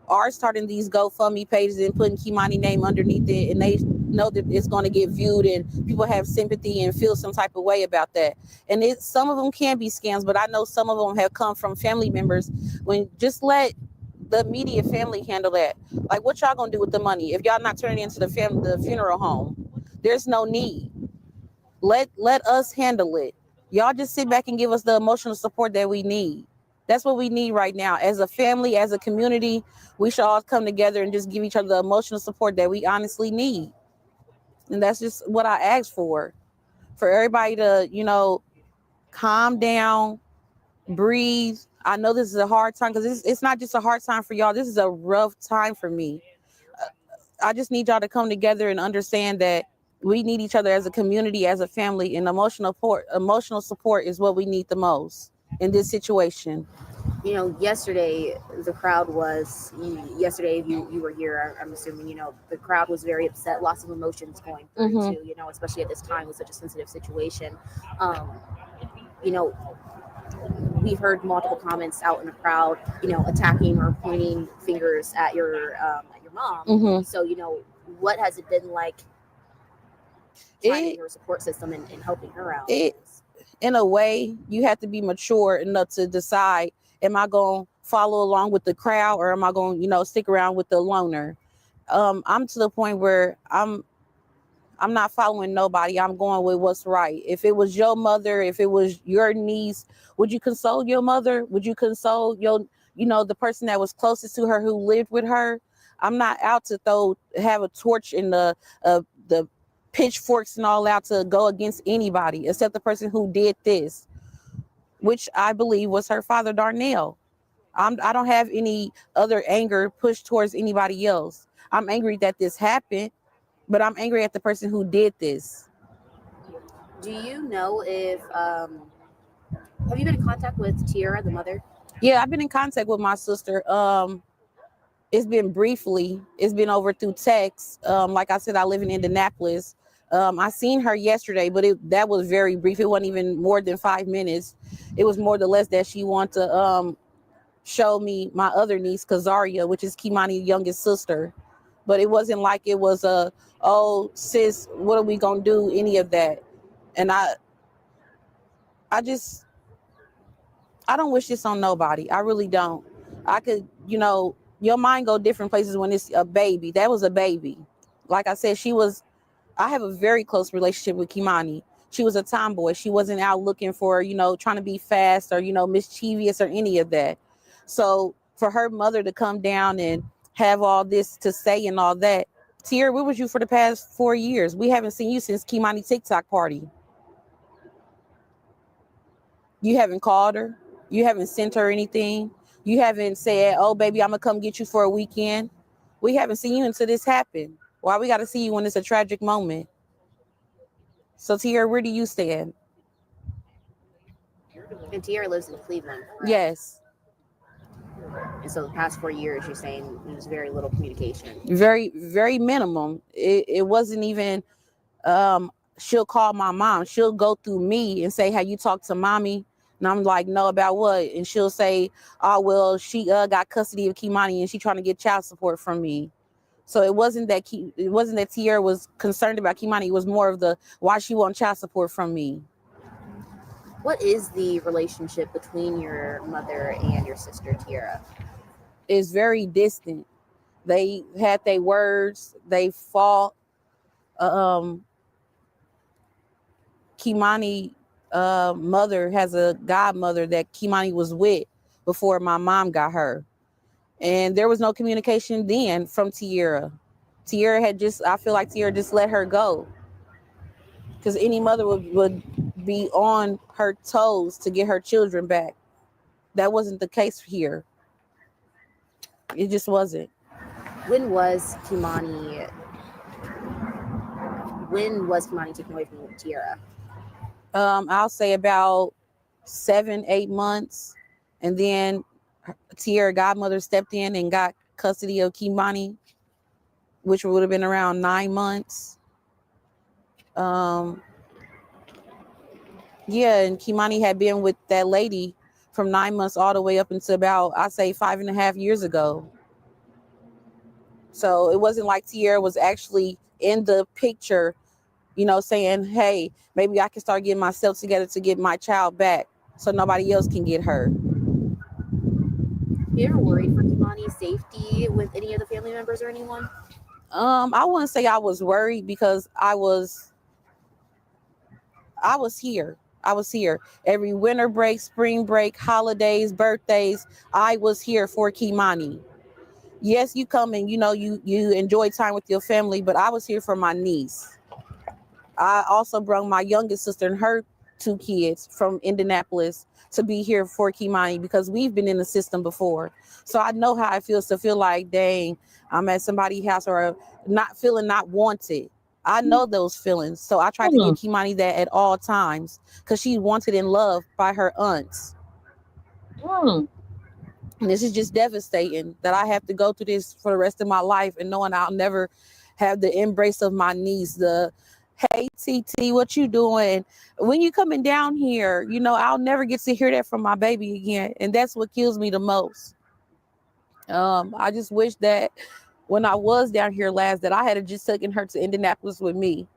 are starting these GoFundMe pages and putting Kei'Mani name underneath it, and they know that it's going to get viewed, and people have sympathy and feel some type of way about that. And some of them can be scams, but I know some of them have come from family members. When just let the immediate family handle that. Like, what y'all gonna do with the money if y'all not turning it into the funeral home? There's no need. Let us handle it. Y'all just sit back and give us the emotional support that we need. That's what we need right now. As a family, as a community, we should all come together and just give each other the emotional support that we honestly need. And that's just what I asked for everybody to, calm down, breathe. I know this is a hard time, because it's not just a hard time for y'all. This is a rough time for me. I just need y'all to come together and understand that we need each other as a community, as a family, and emotional support is what we need the most in this situation. Yesterday the crowd was. Yesterday, if you were here, I'm assuming the crowd was very upset. Lots of emotions going through too. Especially at this time with such a sensitive situation. We've heard multiple comments out in the crowd, attacking or pointing fingers at your mom. So, what has it been like finding your support system and helping her out? In a way, you have to be mature enough to decide, am I going to follow along with the crowd, or am I going to, stick around with the loner? I'm to the point where I'm not following nobody. I'm going with what's right. If it was your mother, if it was your niece, would you console your mother? Would you console the person that was closest to her, who lived with her? I'm not out to have a torch in the pitchforks and all out to go against anybody except the person who did this, which I believe was her father, Darnell. I don't have any other anger pushed towards anybody else. I'm angry that this happened, but I'm angry at the person who did this. Do you know if have you been in contact with Tiara, the mother? Yeah, I've been in contact with my sister. It's been briefly. It's been over through text. Like I said, I live in Indianapolis. I seen her yesterday, but that was very brief. It wasn't even more than 5 minutes. It was more or less that she wanted to show me my other niece, Kazaria, which is Kei'Mani's youngest sister. But it wasn't like it was oh, sis, what are we gonna do? Any of that. And I don't wish this on nobody. I really don't. I could, your mind go different places when it's a baby. That was a baby. Like I said, I have a very close relationship with Kei'Mani. She was a tomboy. She wasn't out looking for, trying to be fast or, mischievous or any of that. So for her mother to come down and have all this to say and all that, Tiara, where was you for the past 4 years? We haven't seen you since Kei'Mani TikTok party. You haven't called her. You haven't sent her anything. You haven't said, oh, baby, I'm going to come get you for a weekend. We haven't seen you until this happened. Why we got to see you when it's a tragic moment? So, Tiara, where do you stand? And Tiara lives in Cleveland. Right? Yes. And so the past 4 years, you're saying there's very little communication. Very, very minimum. It wasn't even, she'll call my mom. She'll go through me and say, have you talked to mommy? And I'm like, no, about what? And she'll say, oh, well, she got custody of Kei'Mani and she trying to get child support from me. So it wasn't that Tiara was concerned about Kei'Mani. It was more of why she want child support from me. What is the relationship between your mother and your sister, Tiara? It's very distant. They had their words. They fought. Kei'Mani mother has a godmother that Kei'Mani was with before my mom got her. And there was no communication then from Tierra. Tierra had just, I feel like Tierra just let her go. Because any mother would be on her toes to get her children back. That wasn't the case here. It just wasn't. When was Kei'Mani taken away from Tierra? I'll say about 7-8 months. And then Tierra godmother stepped in and got custody of Kei'Mani, which would have been around 9 months. Yeah, and Kei'Mani had been with that lady from 9 months all the way up until about, I'd say 5.5 years ago. So it wasn't like Tierra was actually in the picture, you know, saying, hey, maybe I can start getting myself together to get my child back so nobody else can get hurt. You ever worried for Kei'Mani's safety with any of the family members or anyone? I wouldn't say I was worried because I was here. I was here every winter break, spring break, holidays, birthdays. I was here for Kei'Mani. Yes, you come and, you know, you enjoy time with your family, but I was here for my niece. I also brought my youngest sister and her 2 kids from Indianapolis to be here for Kei'Mani because we've been in the system before. So I know how it feels to feel like, dang, I'm at somebody's house or not feeling not wanted. I know those feelings. So I tried to give Kei'Mani that at all times because she's wanted and loved by her aunts. And this is just devastating that I have to go through this for the rest of my life and knowing I'll never have the embrace of my niece, the, hey, TT, what you doing? When you coming down here, you know, I'll never get to hear that from my baby again. And that's what kills me the most. I just wish that when I was down here last, that I had just taken her to Indianapolis with me.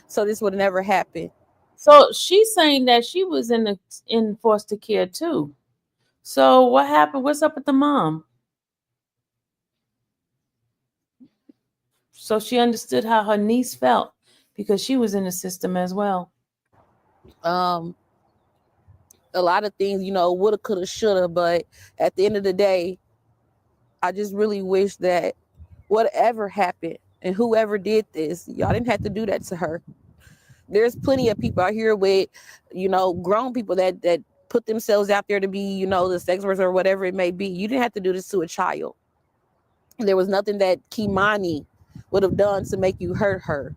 So this would have never happened. So she's saying that she was in foster care too. So what happened? What's up with the mom? So she understood how her niece felt because she was in the system as well. A lot of things, you know, woulda, coulda, shoulda, but at the end of the day, I just really wish that whatever happened and whoever did this, y'all didn't have to do that to her. There's plenty of people out here with, you know, grown people that put themselves out there to be, you know, the sex workers or whatever it may be. You didn't have to do this to a child. There was nothing that Kei'Mani would have done to make you hurt her.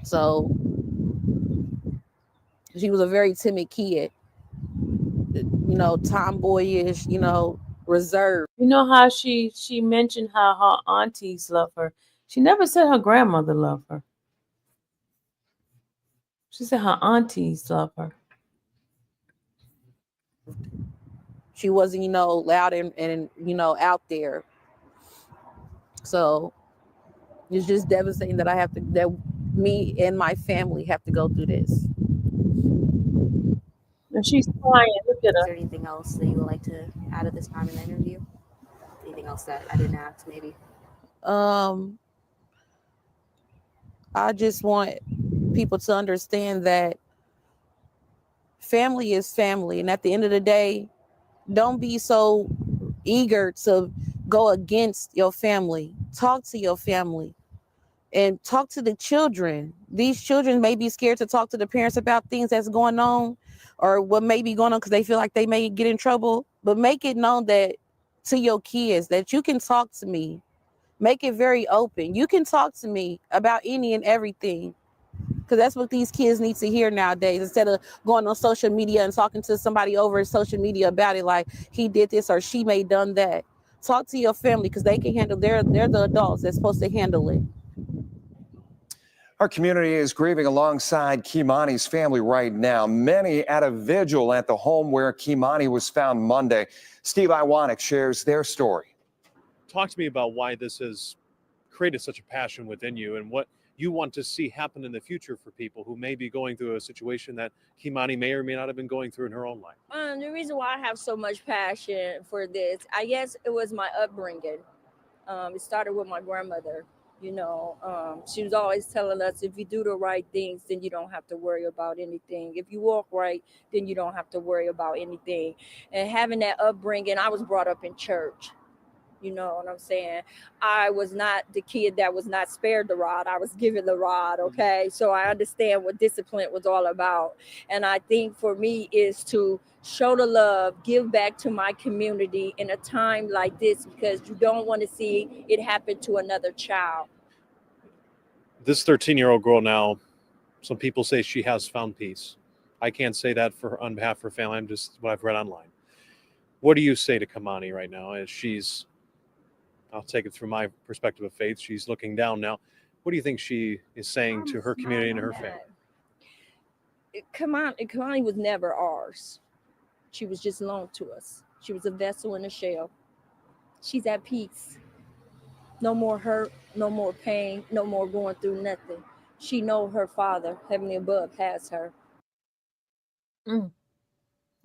So she was a very timid kid, you know, tomboyish, you know, reserved. You know how she mentioned how her aunties love her. She never said her grandmother loved her. She said her aunties love her. She wasn't, you know, loud and you know, out there. So it's just devastating that that me and my family have to go through this. And she's crying. Look at her. Is there anything else that you would like to add at this time in the interview? Anything else that I didn't ask, maybe? I just want people to understand that family is family. And at the end of the day, don't be so eager to go against your family. Talk to your family and talk to the children. These children may be scared to talk to the parents about things that's going on or what may be going on because they feel like they may get in trouble. But make it known that to your kids that you can talk to me. Make it very open. You can talk to me about any and everything. Because that's what these kids need to hear nowadays. Instead of going on social media and talking to somebody over social media about it, like he did this or she may done that. Talk to your family because they can handle. They're the adults. They're supposed to handle it. Our community is grieving alongside Kei'Mani's family right now. Many at a vigil at the home where Kei'Mani was found Monday. Steve Iwanek shares their story. Talk to me about why this has created such a passion within you and what you want to see happen in the future for people who may be going through a situation that Kei'Mani may or may not have been going through in her own life. The reason why I have so much passion for this, I guess it was my upbringing. It started with my grandmother. You know, she was always telling us, if you do the right things, then you don't have to worry about anything. If you walk right, then you don't have to worry about anything. And having that upbringing, I was brought up in church. You know what I'm saying? I was not the kid that was not spared the rod. I was given the rod, okay? So I understand what discipline was all about. And I think for me is to show the love, give back to my community in a time like this, because you don't want to see it happen to another child. This 13-year-old girl now, some people say she has found peace. I can't say that on behalf of her family. I'm just what I've read online. What do you say to Kei'Mani right now as she's, I'll take it through my perspective of faith, she's looking down now. What do you think she is saying to her community and her family? Kei'Mani was never ours. She was just loaned to us. She was a vessel in a shell. She's at peace. No more hurt, no more pain, no more going through nothing. She know her Father, heavenly above, has her.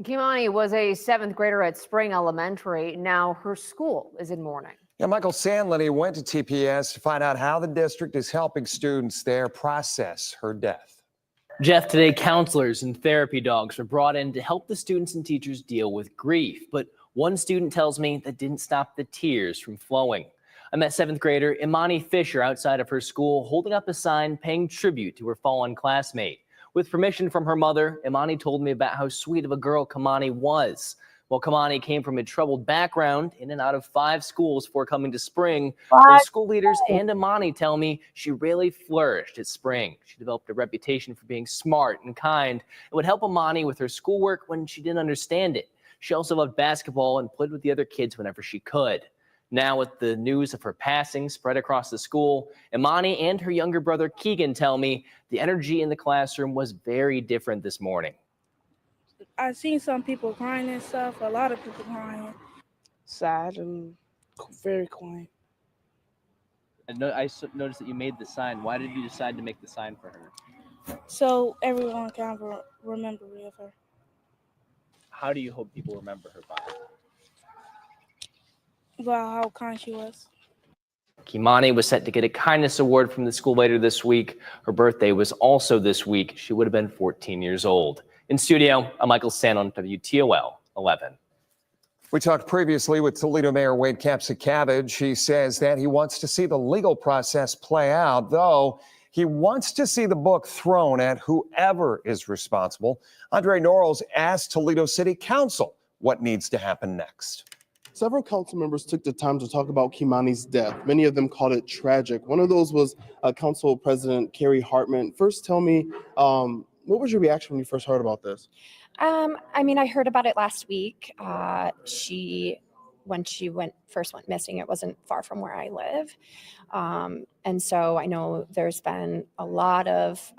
Kei'Mani was a 7th grader at Spring Elementary. Now her school is in mourning. Yeah, Michael Sandlin went to TPS to find out how the district is helping students there process her death. Jeff, today counselors and therapy dogs were brought in to help the students and teachers deal with grief. But one student tells me that didn't stop the tears from flowing. I met 7th grader Kei'Mani Fisher outside of her school holding up a sign paying tribute to her fallen classmate. With permission from her mother, Kei'Mani told me about how sweet of a girl Kei'Mani was. Well, Kei'Mani came from a troubled background, in and out of 5 schools before coming to Spring. Both school leaders and Kei'Mani tell me she really flourished at Spring. She developed a reputation for being smart and kind and would help Kei'Mani with her schoolwork when she didn't understand it. She also loved basketball and played with the other kids whenever she could. Now, with the news of her passing spread across the school, Kei'Mani and her younger brother Keegan tell me the energy in the classroom was very different this morning. I've seen some people crying and stuff, a lot of people crying. Sad and very quiet. I noticed that you made the sign. Why did you decide to make the sign for her? So everyone can remember of her. How do you hope people remember her by? About how kind she was. Kei'Mani was set to get a kindness award from the school later this week. Her birthday was also this week. She would have been 14 years old. In studio, I'm Michael Sandlin, WTOL 11. We talked previously with Toledo Mayor Wade Kapsicavage. He says that he wants to see the legal process play out, though he wants to see the book thrown at whoever is responsible. Andre Norrells asked Toledo City Council what needs to happen next. Several council members took the time to talk about Kei'Mani's death. Many of them called it tragic. One of those was Council President Carrie Hartman. First, tell me, what was your reaction when you first heard about this? I mean, I heard about it last week. When she first went missing, it wasn't far from where I live. And so I know there's been a lot of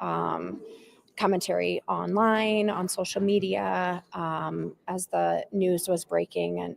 commentary online, on social media, as the news was breaking.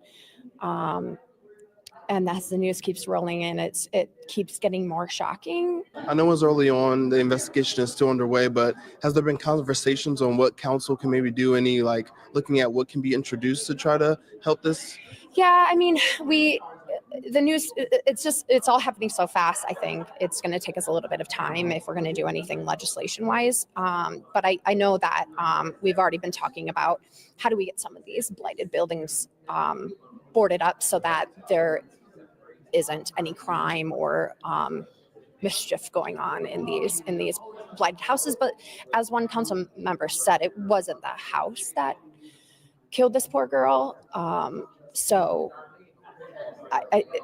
And as the news keeps rolling in, it keeps getting more shocking. I know it's early on, the investigation is still underway, but has there been conversations on what council can maybe do, any looking at what can be introduced to try to help this? Yeah, I mean, the news, it's all happening so fast. I think it's going to take us a little bit of time if we're going to do anything legislation wise. But I know that we've already been talking about how do we get some of these blighted buildings boarded up so that there isn't any crime or mischief going on in these blighted houses. But as one council member said, it wasn't the house that killed this poor girl. So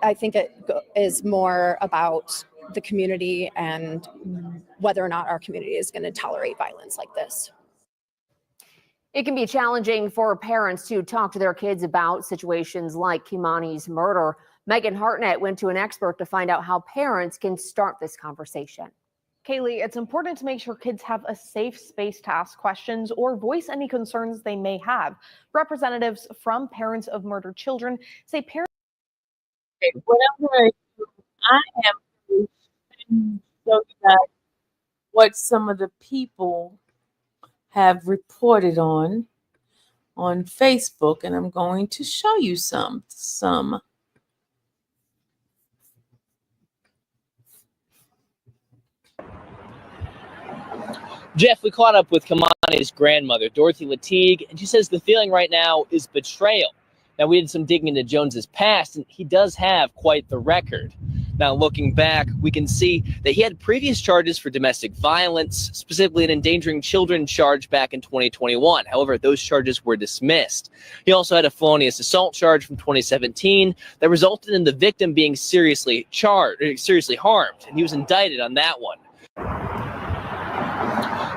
I think it is more about the community and whether or not our community is going to tolerate violence like this. It can be challenging for parents to talk to their kids about situations like Kei'Mani's murder. Megan Hartnett went to an expert to find out how parents can start this conversation. Kaylee, it's important to make sure kids have a safe space to ask questions or voice any concerns they may have. Representatives from parents of murdered children say parents. What I'm going to do, I am going to show you guys what some of the people have reported on Facebook, and I'm going to show you some. Jeff, we caught up with Kei'Mani's grandmother, Dorothy Latigue, and she says the feeling right now is betrayal. Now, we did some digging into Jones's past, and he does have quite the record. Now, looking back, we can see that he had previous charges for domestic violence, specifically an endangering children charge back in 2021. However, those charges were dismissed. He also had a felonious assault charge from 2017 that resulted in the victim being seriously harmed, and he was indicted on that one.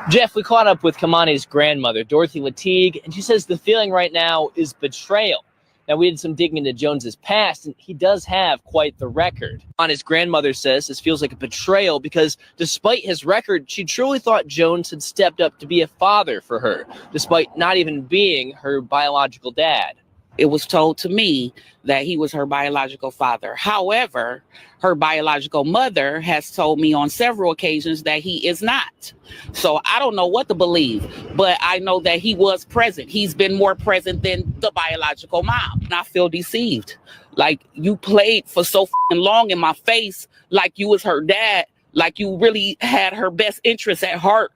Jeff, we caught up with Kei'Mani's grandmother, Dorothy Latigue, and she says the feeling right now is betrayal. Now, we did some digging into Jones's past, and he does have quite the record. His grandmother says this feels like a betrayal because despite his record, she truly thought Jones had stepped up to be a father for her, despite not even being her biological dad. It was told to me that he was her biological father. However, her biological mother has told me on several occasions that he is not. So I don't know what to believe, but I know that he was present. He's been more present than the biological mom. And I feel deceived. Like, you played for so long in my face, like you was her dad, like you really had her best interests at heart.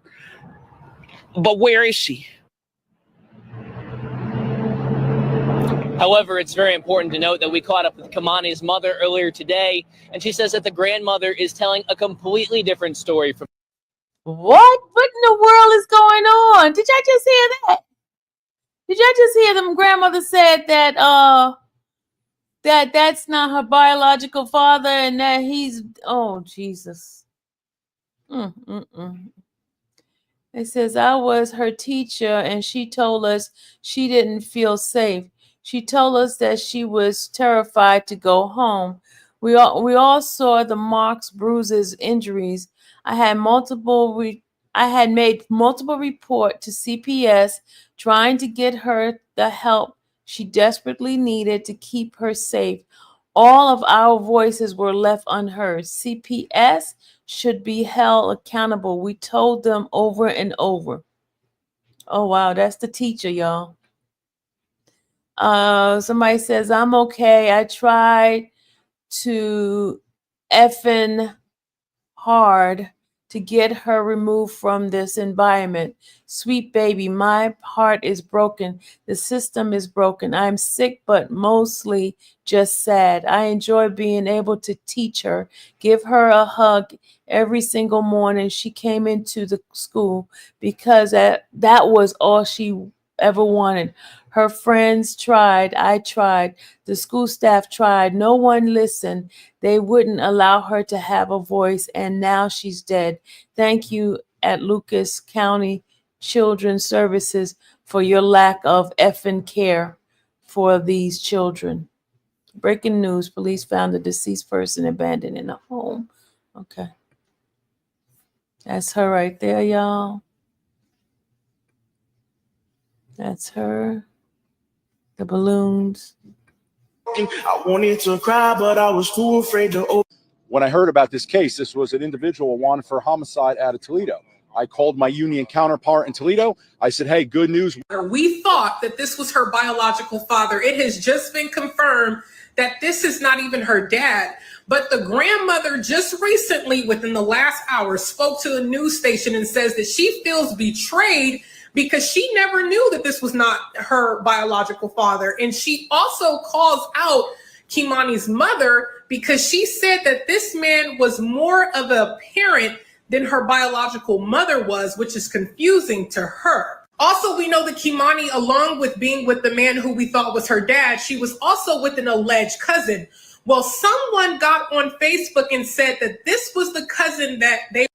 But where is she? However, it's very important to note that we caught up with Kei'Mani's mother earlier today, and she says that the grandmother is telling a completely different story from. What in the world is going on? Did y'all just hear that? Did y'all just hear them? Grandmother said that that's not her biological father, and that he's Jesus. It says, I was her teacher, and she told us she didn't feel safe. She told us that she was terrified to go home. We all saw the marks, bruises, injuries. I had made multiple reports to CPS, trying to get her the help she desperately needed to keep her safe. All of our voices were left unheard. CPS should be held accountable. We told them over and over. Oh, wow. That's the teacher, y'all. Somebody says, I'm okay. I tried to effing hard to get her removed from this environment. Sweet baby, my heart is broken. The system is broken. I'm sick, but mostly just sad. I enjoy being able to teach her, give her a hug every single morning she came into the school, because that was all she ever wanted. Her friends tried. I tried. The school staff tried. No one listened. They wouldn't allow her to have a voice, and now she's dead. Thank you at Lucas County Children's Services for your lack of effing care for these children. Breaking news, police found the deceased person abandoned in a home. Okay. That's her right there, y'all. That's her. The balloons. I wanted to cry, but I was too afraid to open. When I heard about this case, this was an individual wanted for homicide out of Toledo. I called my union counterpart in Toledo. I said, hey, good news. We thought that this was her biological father. It has just been confirmed that this is not even her dad. But the grandmother just recently, within the last hour, spoke to a news station and says that she feels betrayed because she never knew that this was not her biological father. And she also calls out Kei'Mani's mother because she said that this man was more of a parent than her biological mother was, which is confusing to her. Also, we know that Kei'Mani, along with being with the man who we thought was her dad, she was also with an alleged cousin. Well, someone got on Facebook and said that this was the cousin that they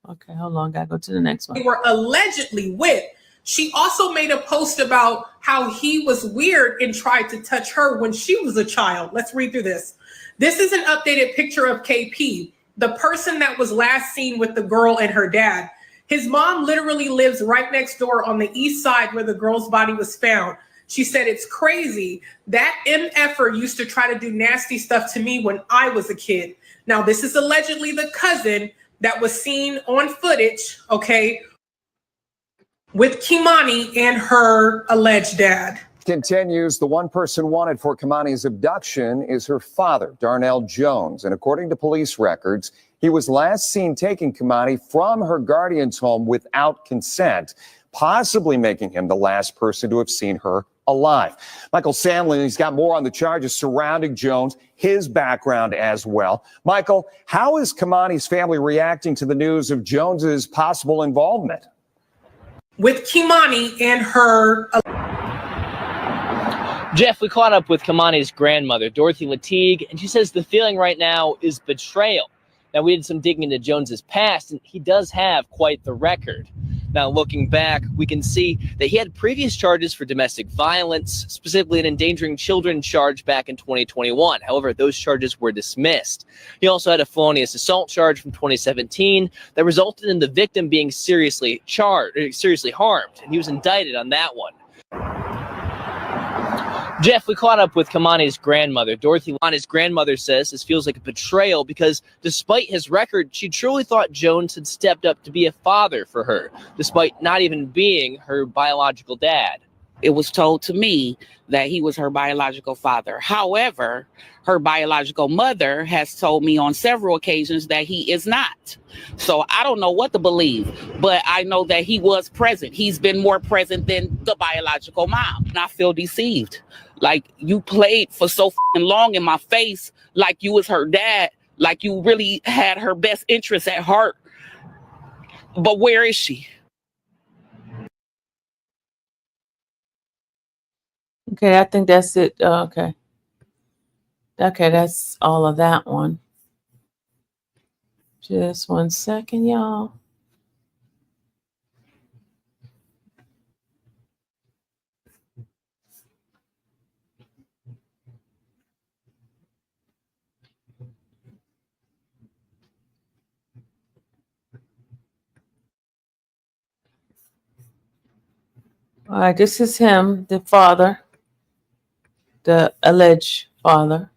Okay, hold on. Gotta go to the next one. were allegedly with. She also made a post about how he was weird and tried to touch her when she was a child. Let's read through this. This is an updated picture of KP, the person that was last seen with the girl and her dad. His mom literally lives right next door on the east side where the girl's body was found. She said, it's crazy. That MFer used to try to do nasty stuff to me when I was a kid. Now, this is allegedly the cousin that was seen on footage, okay, with Kei'Mani and her alleged dad. Continues, the one person wanted for Kei'Mani's abduction is her father, Darnell Jones. And according to police records, He was last seen taking Kei'Mani from her guardian's home without consent, possibly making him the last person to have seen her alive. Michael Sandlin, he's got more on the charges surrounding Jones, his background as well. Michael, how is Kei'Mani's family reacting to the news of Jones's possible involvement? With Kei'Mani and her. Jeff, we caught up with Kei'Mani's grandmother, Dorothy Latigue, and she says the feeling right now is betrayal. Now, we did some digging into Jones's past, and he does have quite the record. Now, looking back, we can see that he had previous charges for domestic violence, specifically an endangering children charge back in 2021. However, those charges were dismissed. He also had a felonious assault charge from 2017 that resulted in the victim being seriously harmed, and he was indicted on that one. Jeff, we caught up with Kei'Mani's grandmother. Dorothy, Kei'Mani's grandmother says this feels like a betrayal because despite his record, she truly thought Jones had stepped up to be a father for her, despite not even being her biological dad. It was told to me that he was her biological father. However, her biological mother has told me on several occasions that he is not. So I don't know what to believe, but I know that he was present. He's been more present than the biological mom. And I feel deceived. Like, you played for so long in my face, like you was her dad, like you really had her best interests at heart. But where is she? Okay, I think that's it. Okay, that's all of that one. Just 1 second, y'all. All right, this is him, the father, the alleged father.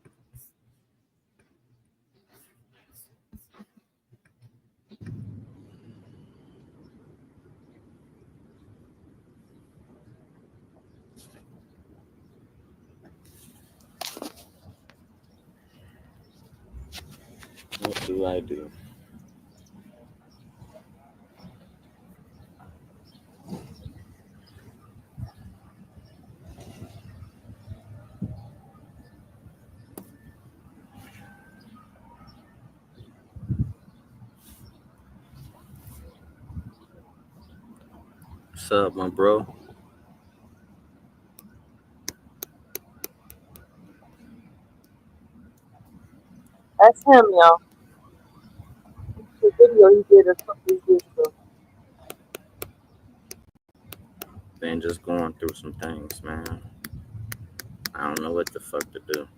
What do I do? What's up, my bro? That's him, y'all. The video he did a couple of years ago. Been just going through some things, man. I don't know what the fuck to do.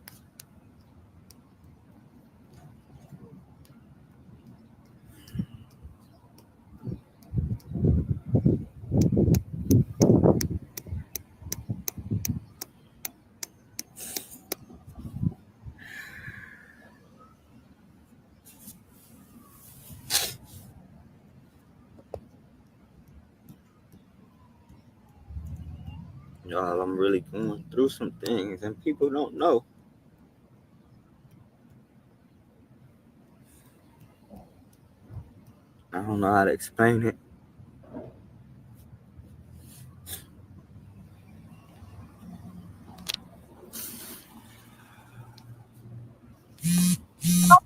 Y'all, I'm really going through some things and people don't know. I don't know how to explain it.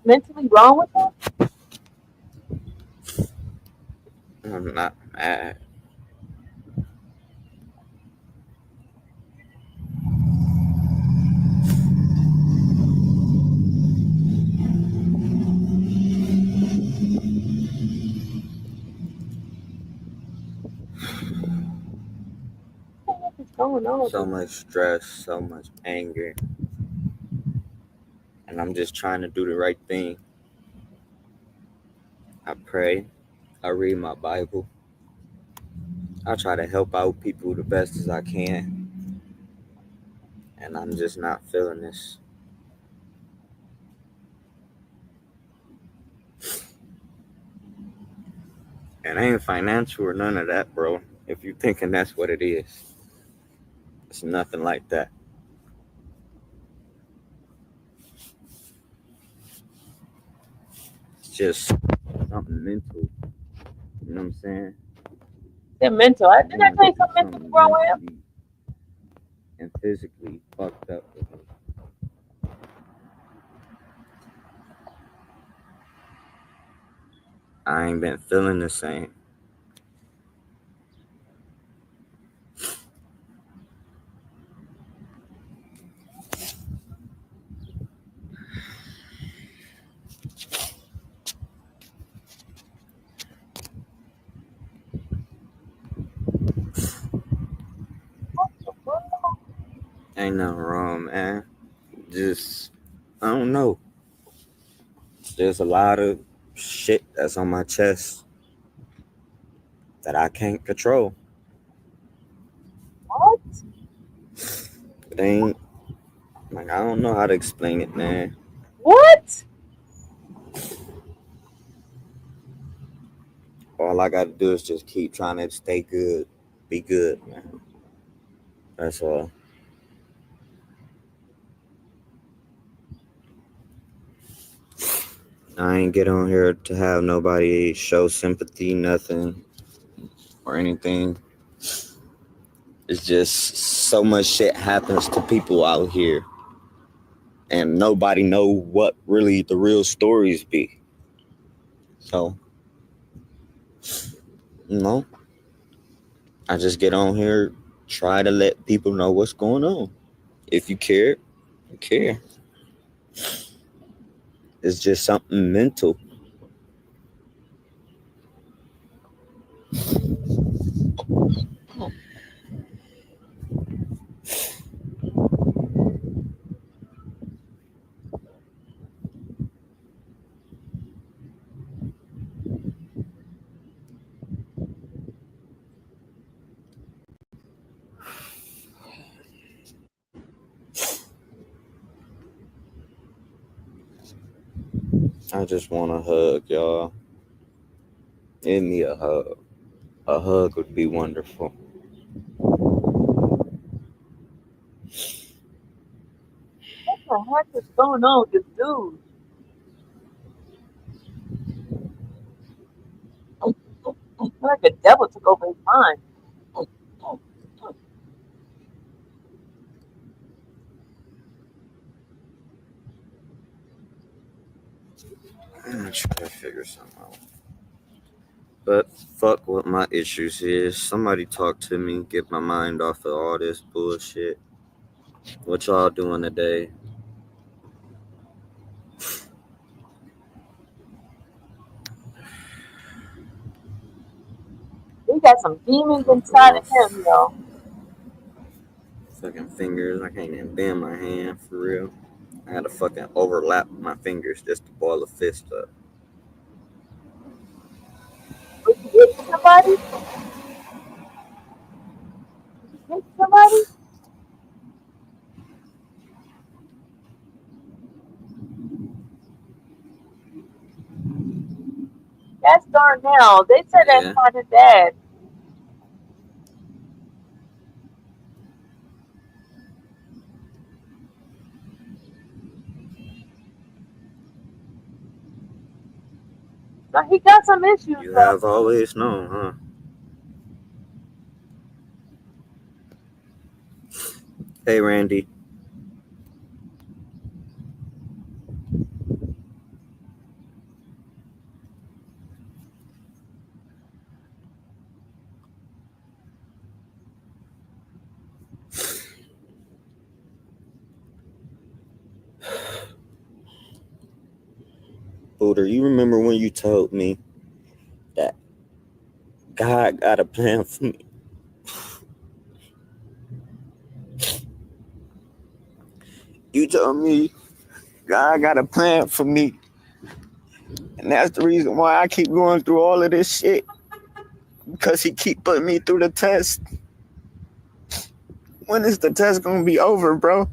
Mentally wrong with him? I'm not mad. What's going on? So much stress, so much anger. And I'm just trying to do the right thing. I pray. I read my Bible. I try to help out people the best as I can. And I'm just not feeling this. And I ain't financial or none of that, bro. If you thinking that's what it is, it's nothing like that. It's just something mental. You know what I'm saying? They're mental. Didn't I tell you something mental growing up? And physically fucked up with me. I ain't been feeling the same. Ain't nothing wrong, man. Just, I don't know. There's a lot of shit that's on my chest that I can't control. What? It ain't, like, I don't know how to explain it, man. What? All I gotta do is just keep trying to stay good, be good, man. That's all. I ain't get on here to have nobody show sympathy, nothing, or anything. It's just so much shit happens to people out here, and nobody know what really the real stories be. So, you know, I just get on here, try to let people know what's going on. If you care, you care. It's just something mental. I just want a hug, y'all. Give me a hug. A hug would be wonderful. What the heck is going on with this dude? Like the devil took over his mind. I'm gonna try to figure something out. But fuck what my issues is. Somebody talk to me, get my mind off of all this bullshit. What y'all doing today? He got some demons inside of him, yo. Fucking fingers. I can't even bend my hand for real. I had to fucking overlap my fingers just to ball a fist up. Was he hitting somebody? Hit somebody? That's Darnell. They said that's Yeah. not his dad. So he got some issues, You though. have always known, huh? Hey, Randy. Booter, you remember when you told me that God got a plan for me? You told me God got a plan for me. And that's the reason why I keep going through all of this shit. Because he keep putting me through the test. When is the test gonna be over, bro?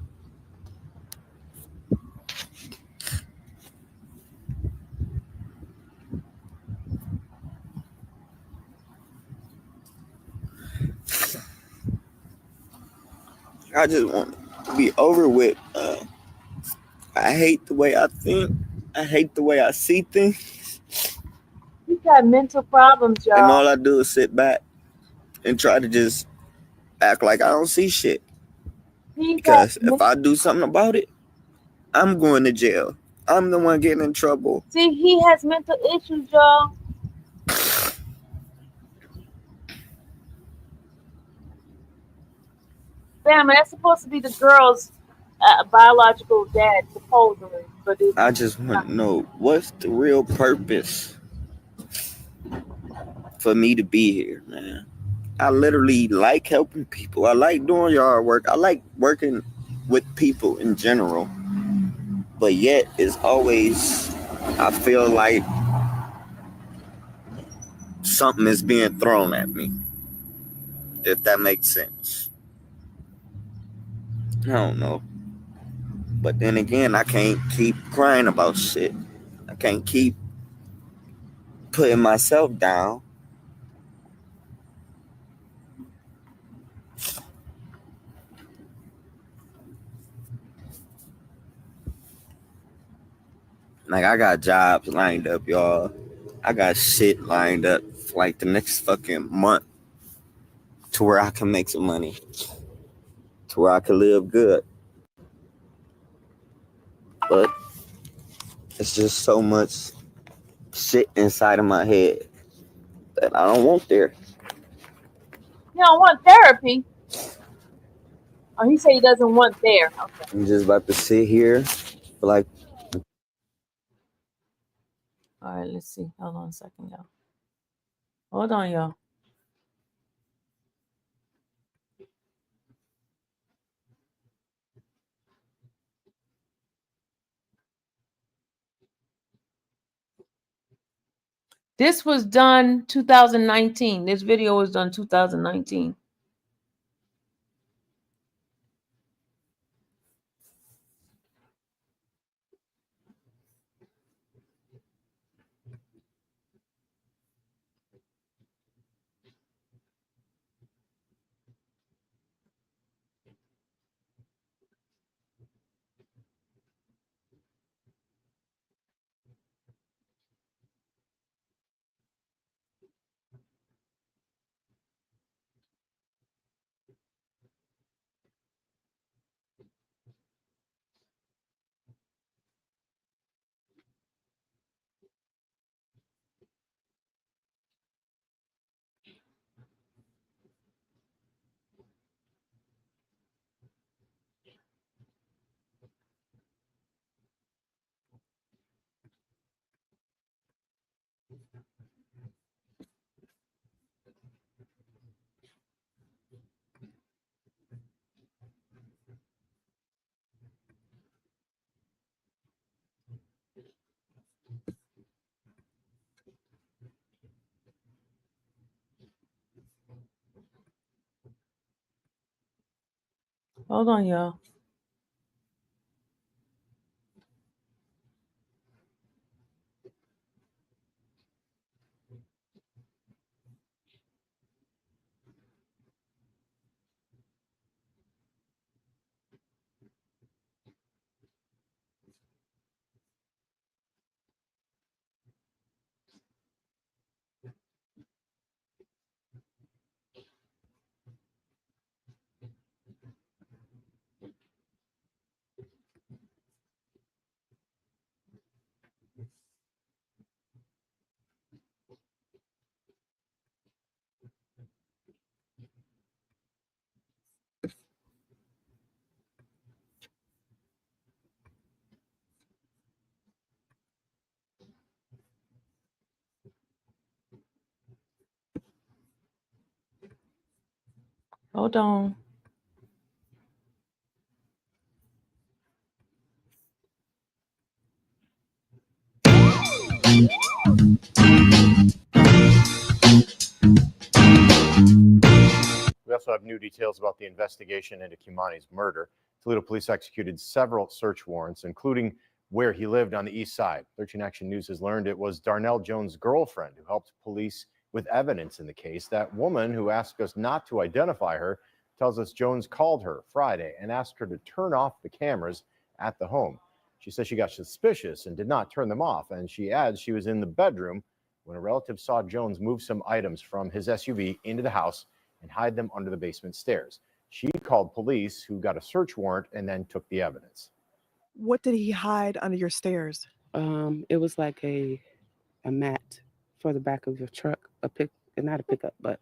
I just want it to be over with. I hate the way I think. I hate the way I see things. got mental problems, y'all. And all I do is sit back and try to just act like I don't see shit. Because if I do something about it, I'm going to jail. I'm the one getting in trouble. See, he has mental issues, y'all. Damn, that's supposed to be the girl's biological dad, supposedly. But I just want to know, what's the real purpose for me to be here, man? I literally like helping people. I like doing yard work. I like working with people in general. But yet, it's always, I feel like something is being thrown at me. If that makes sense. I don't know. But then again, I can't keep crying about shit. I can't keep putting myself down. Like, I got jobs lined up, y'all. I got shit lined up for like the next fucking month to where I can make some money, to where I can live good. But it's just so much shit inside of my head that I don't want there. You don't want therapy. Oh, he said he doesn't want there. Okay. I'm just about to sit here for like. All right, let's see. Hold on a second, y'all. Hold on, y'all. This was done 2019. This video was done 2019. Hold on, y'all. Hold on. We also have new details about the investigation into Kei'Mani's murder. Toledo police executed several search warrants, including where he lived on the east side. 13 Action News has learned it was Darnell Jones' girlfriend who helped police with evidence in the case. That woman, who asked us not to identify her, tells us Jones called her Friday and asked her to turn off the cameras at the home. She says she got suspicious and did not turn them off, and she adds she was in the bedroom when a relative saw Jones move some items from his SUV into the house and hide them under the basement stairs. She called police, who got a search warrant and then took the evidence. What did he hide under your stairs? It was like a mat for the back of your truck, not a pickup, but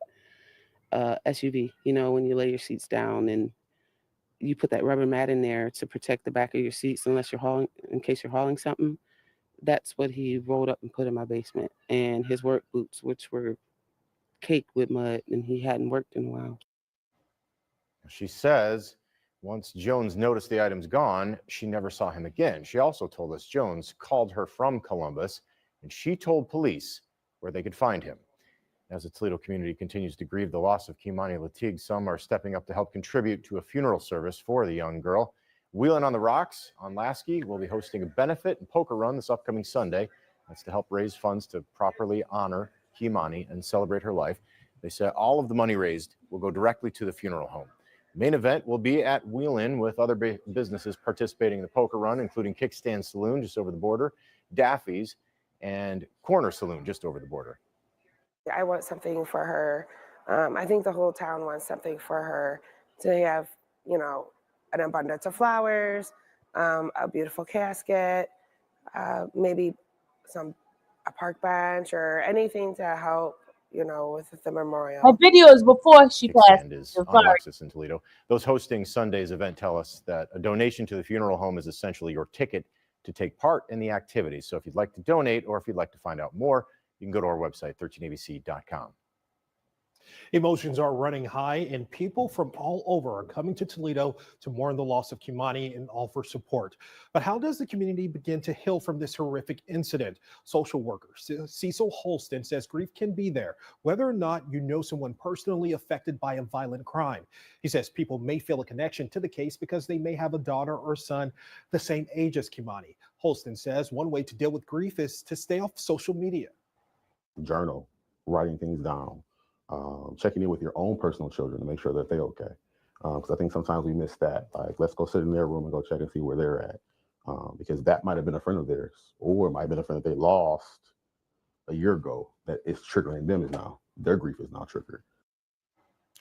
SUV. You know, when you lay your seats down and you put that rubber mat in there to protect the back of your seats in case you're hauling something. That's what he rolled up and put in my basement. And his work boots, which were caked with mud, and he hadn't worked in a while. She says once Jones noticed the items gone, she never saw him again. She also told us Jones called her from Columbus, and she told police where they could find him. As the Toledo community continues to grieve the loss of Kei'Mani Latigue, some are stepping up to help contribute to a funeral service for the young girl. Wheeling on the Rocks on Lasky will be hosting a benefit and poker run this upcoming Sunday. That's to help raise funds to properly honor Kei'Mani and celebrate her life. They said all of the money raised will go directly to the funeral home. The main event will be at Wheelin with other businesses participating in the poker run, including Kickstand Saloon just over the border, Daffy's, and Corner Saloon just over the border. I want something for her. I think the whole town wants something for her to have, you know, an abundance of flowers, a beautiful casket, maybe a park bench or anything to help, you know, with the memorial. Her videos before she passed. Kickstand is on Alexis in Toledo. Those hosting Sunday's event tell us that a donation to the funeral home is essentially your ticket to take part in the activities. So if you'd like to donate or if you'd like to find out more, you can go to our website, 13abc.com. Emotions are running high, and people from all over are coming to Toledo to mourn the loss of Kei'Mani and offer support. But how does the community begin to heal from this horrific incident? Social worker Cecil Holston says grief can be there, whether or not you know someone personally affected by a violent crime. He says people may feel a connection to the case because they may have a daughter or son the same age as Kei'Mani. Holston says one way to deal with grief is to stay off social media. Journal, writing things down, checking in with your own personal children to make sure that they're okay. Because I think sometimes we miss that. Like, let's go sit in their room and go check and see where they're at. Because that might have been a friend of theirs, or it might have been a friend that they lost a year ago that is triggering them now. Their grief is now triggered.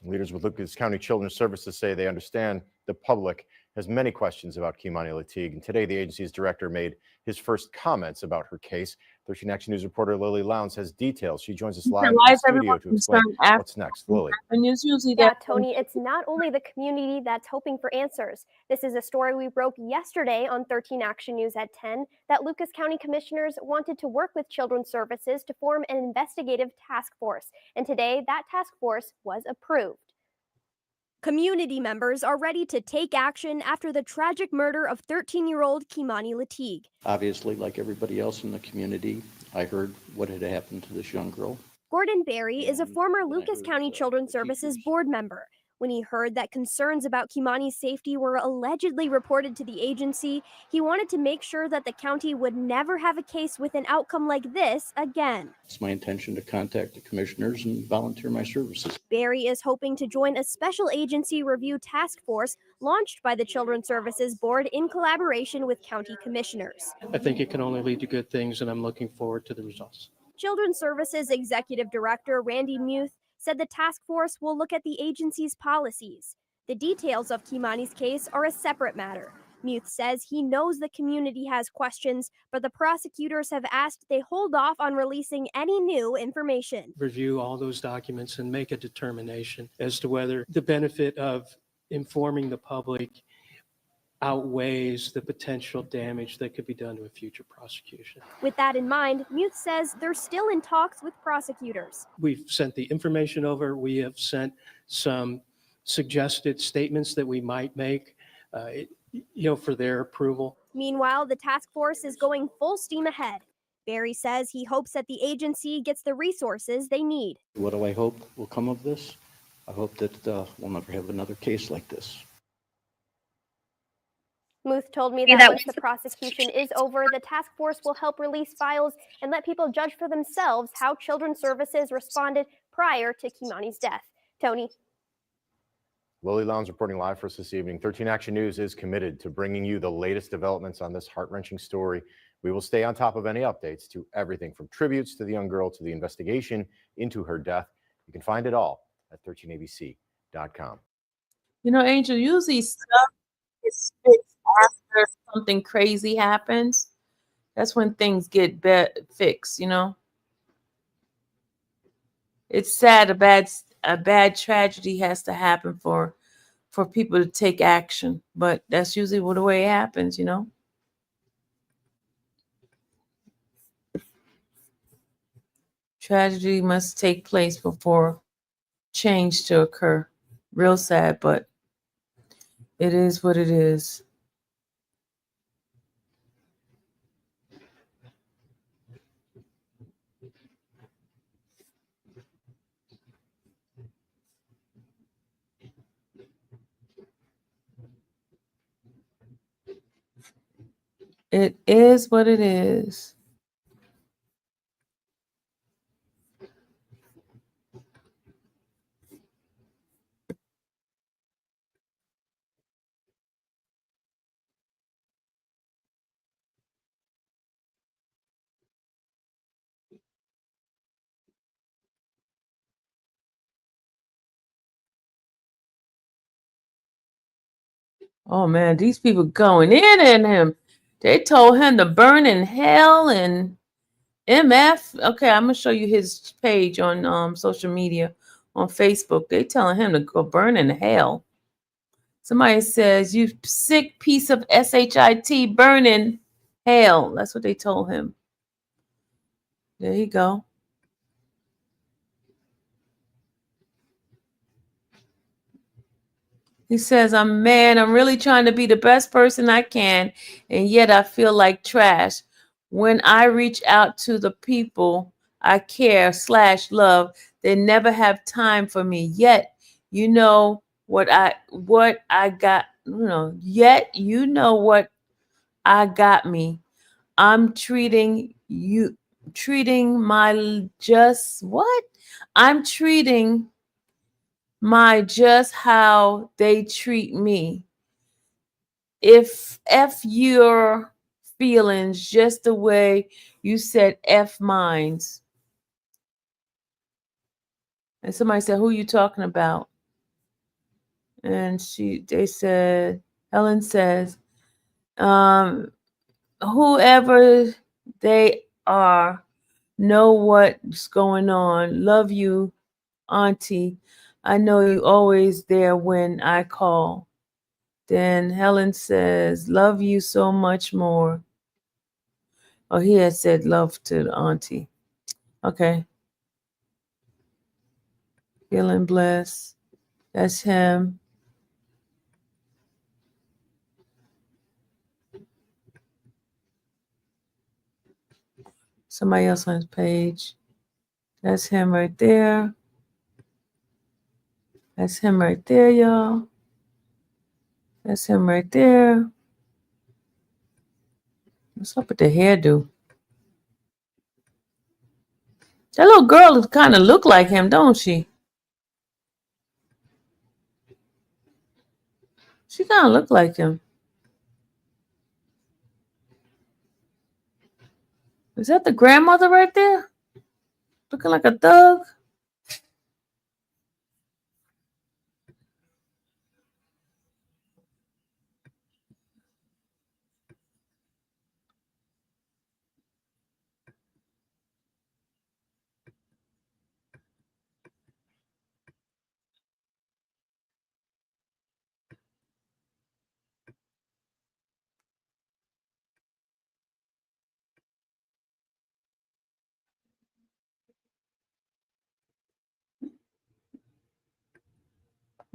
Leaders with Lucas County Children's Services say they understand the public has many questions about Kei'Mani Latigue, and today the agency's director made his first comments about her case. 13 Action News reporter Lily Lowndes has details. She joins us live in the studio to explain what's next. Lily. Yeah, Tony, it's not only the community that's hoping for answers. This is a story we broke yesterday on 13 Action News at 10 that Lucas County commissioners wanted to work with Children's Services to form an investigative task force. And today that task force was approved. Community members are ready to take action after the tragic murder of 13-year-old Kei'Mani Latigue. Obviously, like everybody else in the community, I heard what had happened to this young girl. Gordon Berry is a former Lucas County Children's Services board member. When he heard that concerns about Kei'Mani's safety were allegedly reported to the agency, he wanted to make sure that the county would never have a case with an outcome like this again. It's my intention to contact the commissioners and volunteer my services. Berry is hoping to join a special agency review task force launched by the Children's Services Board in collaboration with county commissioners. I think it can only lead to good things, and I'm looking forward to the results. Children's Services Executive Director Randy Muth said the task force will look at the agency's policies. The details of Kei'Mani's case are a separate matter. Muth says he knows the community has questions, but the prosecutors have asked they hold off on releasing any new information. Review all those documents and make a determination as to whether the benefit of informing the public outweighs the potential damage that could be done to a future prosecution. With that in mind, Muth says they're still in talks with prosecutors. We've sent the information over. We have sent some suggested statements that we might make, for their approval. Meanwhile, the task force is going full steam ahead. Berry says he hopes that the agency gets the resources they need. What do I hope will come of this? I hope that we'll never have another case like this. Muth told me that once the prosecution is over, the task force will help release files and let people judge for themselves how Children's Services responded prior to Kei'Mani's death. Tony. Lily Lowndes reporting live for us this evening. 13 Action News is committed to bringing you the latest developments on this heart-wrenching story. We will stay on top of any updates to everything from tributes to the young girl to the investigation into her death. You can find it all at 13abc.com. You know, Angel, usually stuff is fixed after something crazy happens. That's when things get fixed, you know? It's sad a bad tragedy has to happen for people to take action, but that's usually the way it happens, you know? Tragedy must take place before change to occur. Real sad, but it is what it is. It is what it is. Oh man, these people going in him. They told him to burn in hell and MF. Okay, I'm gonna show you his page on social media on Facebook. They telling him to go burn in hell. Somebody says, "You sick piece of shit, burn in hell." That's what they told him. There you go. He says, I'm really trying to be the best person I can, and yet I feel like trash. When I reach out to the people I care / love, they never have time for me. Yet, you know what I got, yet you know what I got me. I'm treating my I'm treating my just how they treat me. If F your feelings just the way you said F mines. And somebody said, who are you talking about? And they said, Helen says, whoever they are, know what's going on. Love you, Auntie. I know you always there when I call. Then Helen says, love you so much more. Oh, he had said love to the auntie. Okay. Feeling blessed. That's him. Somebody else on his page. That's him right there. That's him right there, y'all. That's him right there. What's up with the hairdo? That little girl kind of look like him, don't she? She kind of look like him. Is that the grandmother right there? Looking like a thug?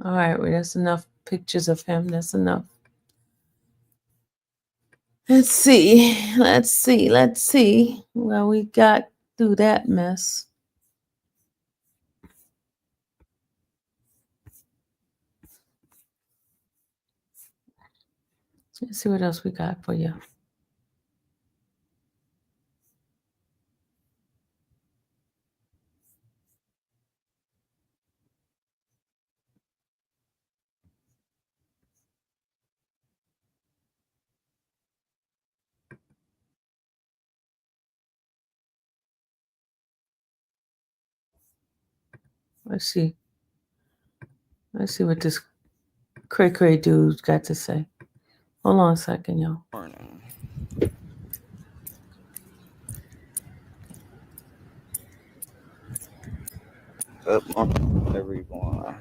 All right, well, that's enough pictures of him. That's enough. Let's see. Well, we got through that mess. Let's see what else we got for you. Let's see. Let's see what this cray dude's got to say. Hold on a second, y'all. Up on everyone.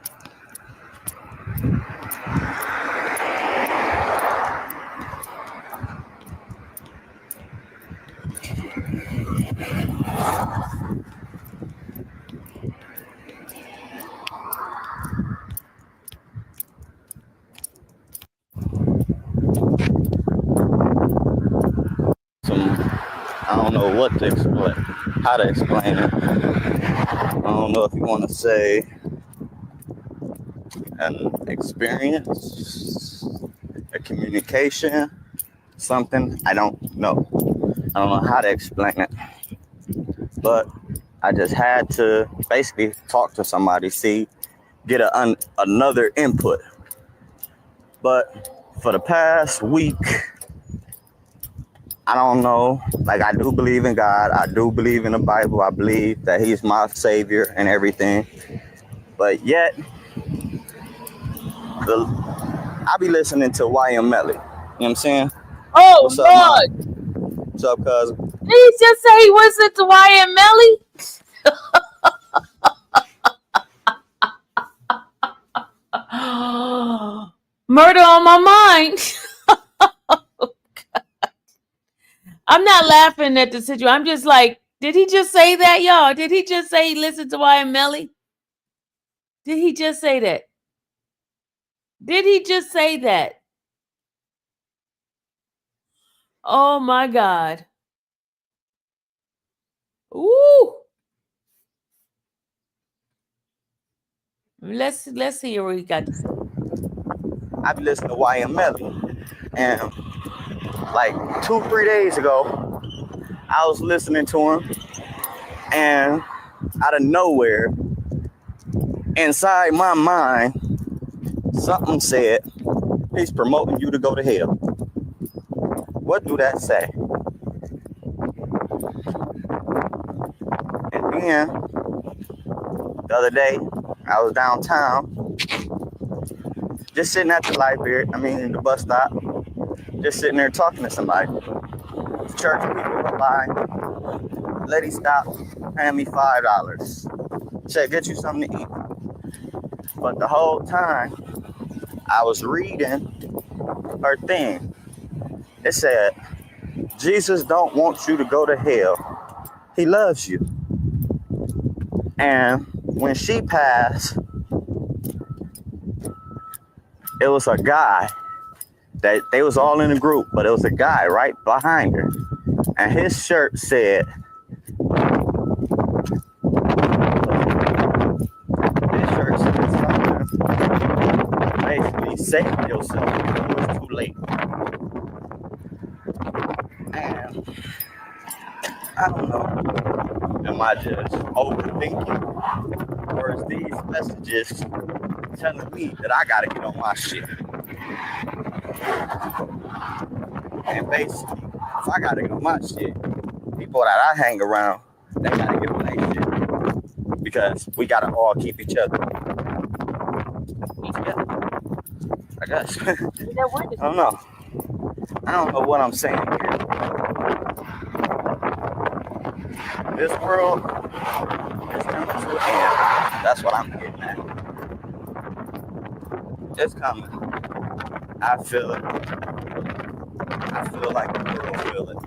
I don't know what to explain, how to explain it. I don't know if you want to say an experience, a communication, something. I don't know. I don't know how to explain it. But I just had to basically talk to somebody, get another input. But for the past week, I don't know. Like, I do believe in God. I do believe in the Bible. I believe that he's my savior and everything. But yet, I be listening to YM Melly. You know what I'm saying? Oh, What's up, Lord. Mom? What's up, cousin? Did he just say he listened to YM Melly? Murder on my mind. I'm not laughing at the situation. I'm just like, did he just say that, y'all? Did he just say he listened to YM Melly? Did he just say that? Did he just say that? Oh my God. Ooh. Let's see what he got to say. I be listening to YM Melly. And like 2-3 days ago, I was listening to him. And out of nowhere, inside my mind, something said, he's promoting you to go to hell. What do that say? And then, the other day, I was downtown, just sitting at the the bus stop, just sitting there talking to somebody. Church people were by. Lady stopped, paying me $5. Said, get you something to eat. But the whole time, I was reading her thing. It said, Jesus don't want you to go to hell. He loves you. And when she passed, it was a guy that they was all in a group, but it was a guy right behind her. And his shirt said, basically save yourself. It was too late. And I don't know. Am I just overthinking? Or is these messages telling me that I gotta get on my shit? And basically, if I gotta get on my shit, people that I hang around, they gotta get on their shit. Because we gotta all keep each other together. I guess. I don't know. I don't know what I'm saying here. This world is coming to an end. That's what I'm getting at. It's coming. I feel it. I feel like the world feel it.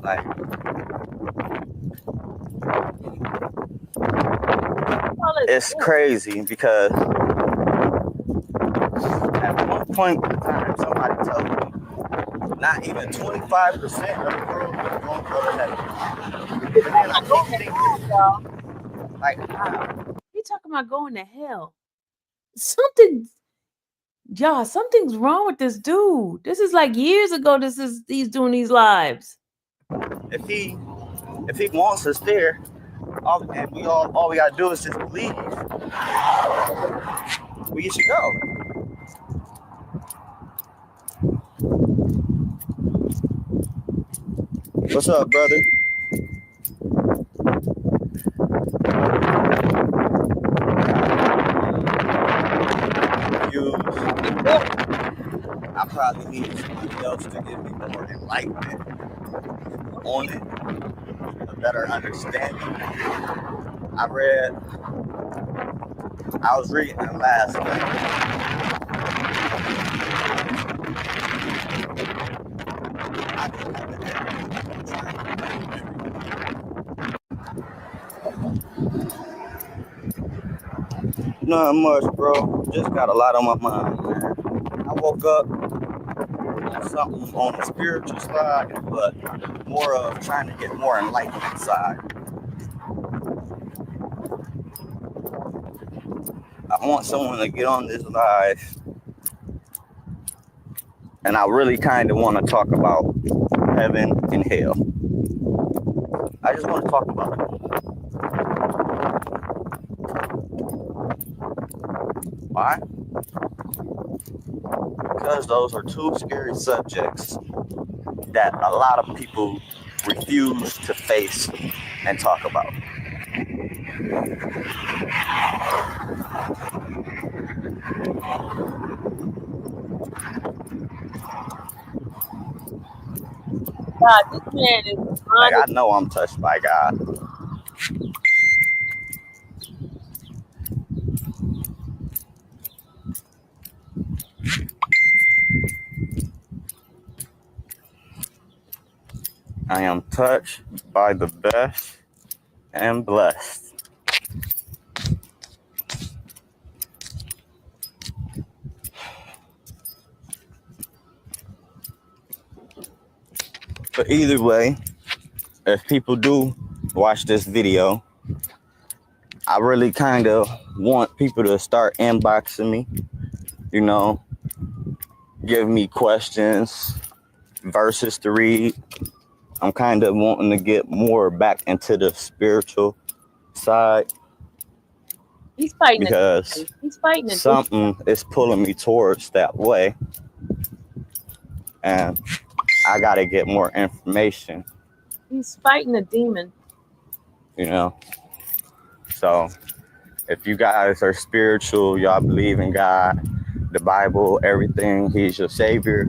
Like, it's crazy because at one point in time, somebody told me not even 25% of the world is going to go to heaven. And then I keep thinking, like, how? He talking about going to hell. Something's wrong with this dude. This is like years ago. He's doing these lives. If he wants us there, all we gotta do is just believe. We should go. What's up, brother? enlightenment on it, a better understanding. I was reading it last night. Not much, bro. Just got a lot on my mind, man. I woke up with something on the spiritual side, but more of trying to get more enlightenment side. I want someone to get on this live, and I really kind of want to talk about heaven and hell. I just want to talk about it. Why? Because those are two scary subjects that a lot of people refuse to face and talk about. God, this man is Like, I honest. know I'm touched by God. I am touched by the best and blessed. But either way, if people do watch this video, I really kind of want people to start inboxing me, you know, give me questions, verses to read. I'm kind of wanting to get more back into the spiritual side He's fighting because He's fighting it. something is pulling me towards that way. And I got to get more information, He's fighting a demon. you know. So if you guys are spiritual, y'all believe in God, the Bible, everything, He's your Savior,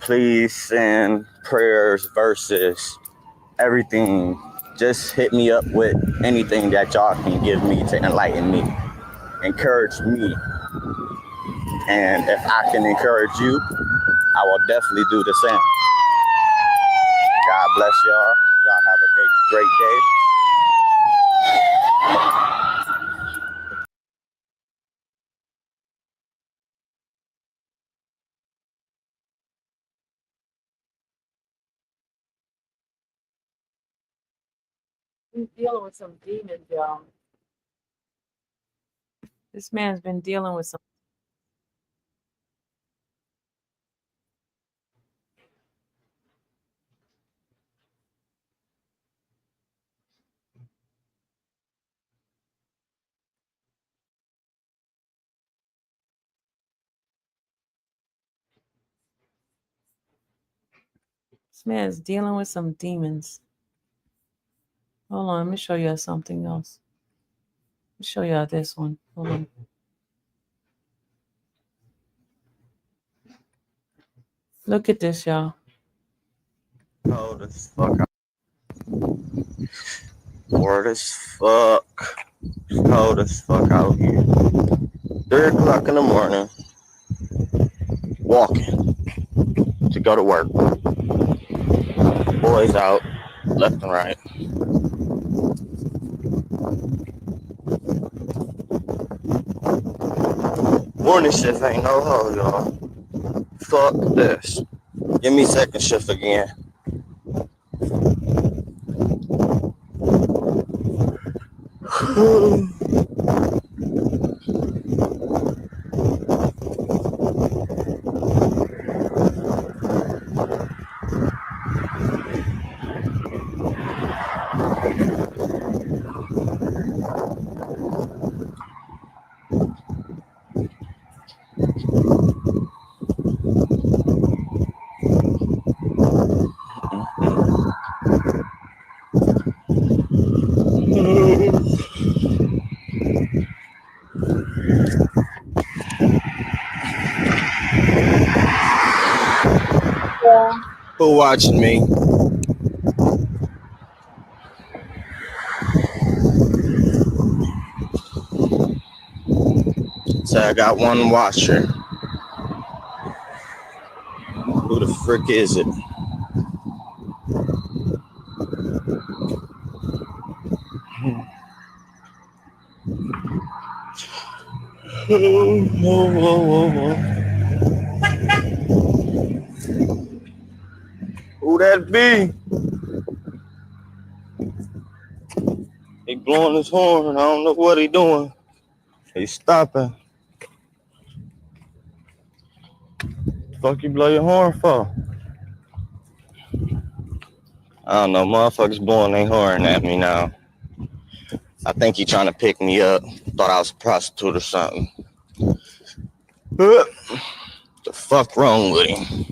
please send prayers, verses, everything. Just hit me up with anything that y'all can give me to enlighten me, encourage me. And if I can encourage you, I will definitely do the same. God bless y'all. Y'all have a great day. He's dealing with some demons, y'all. This man's been dealing with some. This man's dealing with some demons. Hold on, let me show you something else. Let me show you this one. Hold on. Look at this, y'all. Cold as fuck. Word as fuck. Cold as fuck out here. 3 o'clock in the morning. Walking to go to work. Boys out left and right. Morning shift ain't no hoe, y'all. Fuck this. Give me second shift again. Yeah. Who watching me? So I got one watcher. Who the frick is it? Who that be? He blowing his horn. I don't know what he doing. He's stopping. Fuck you blow your horn for? I don't know. Motherfuckers blowing their horn at me now. I think he trying to pick me up. Thought I was a prostitute or something. The fuck wrong with him?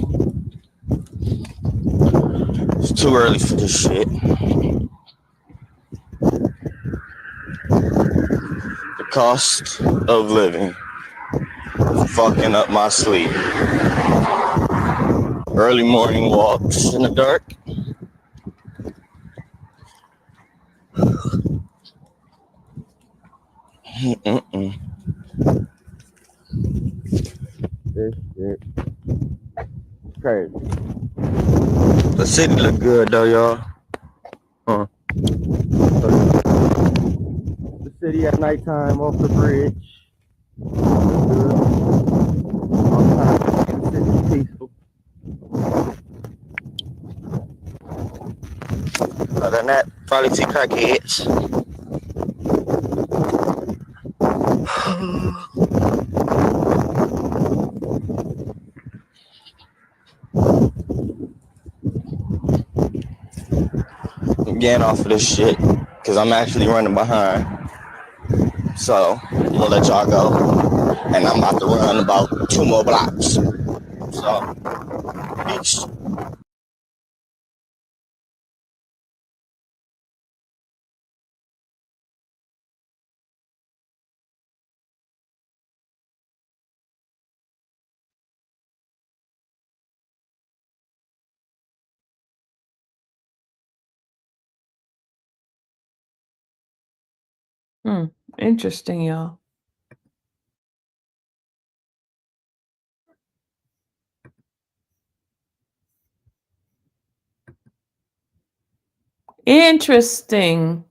It's too early for this shit. The cost of living is fucking up my sleep. Early morning walks in the dark. This shit crazy. The city look good though, y'all. The city at nighttime off the bridge. The city's peaceful. Other than that, probably see crackheads. I'm getting off of this shit because I'm actually running behind. So I'm gonna let y'all go. And I'm about to run about 2 more blocks. So, peace. Interesting, y'all. Interesting.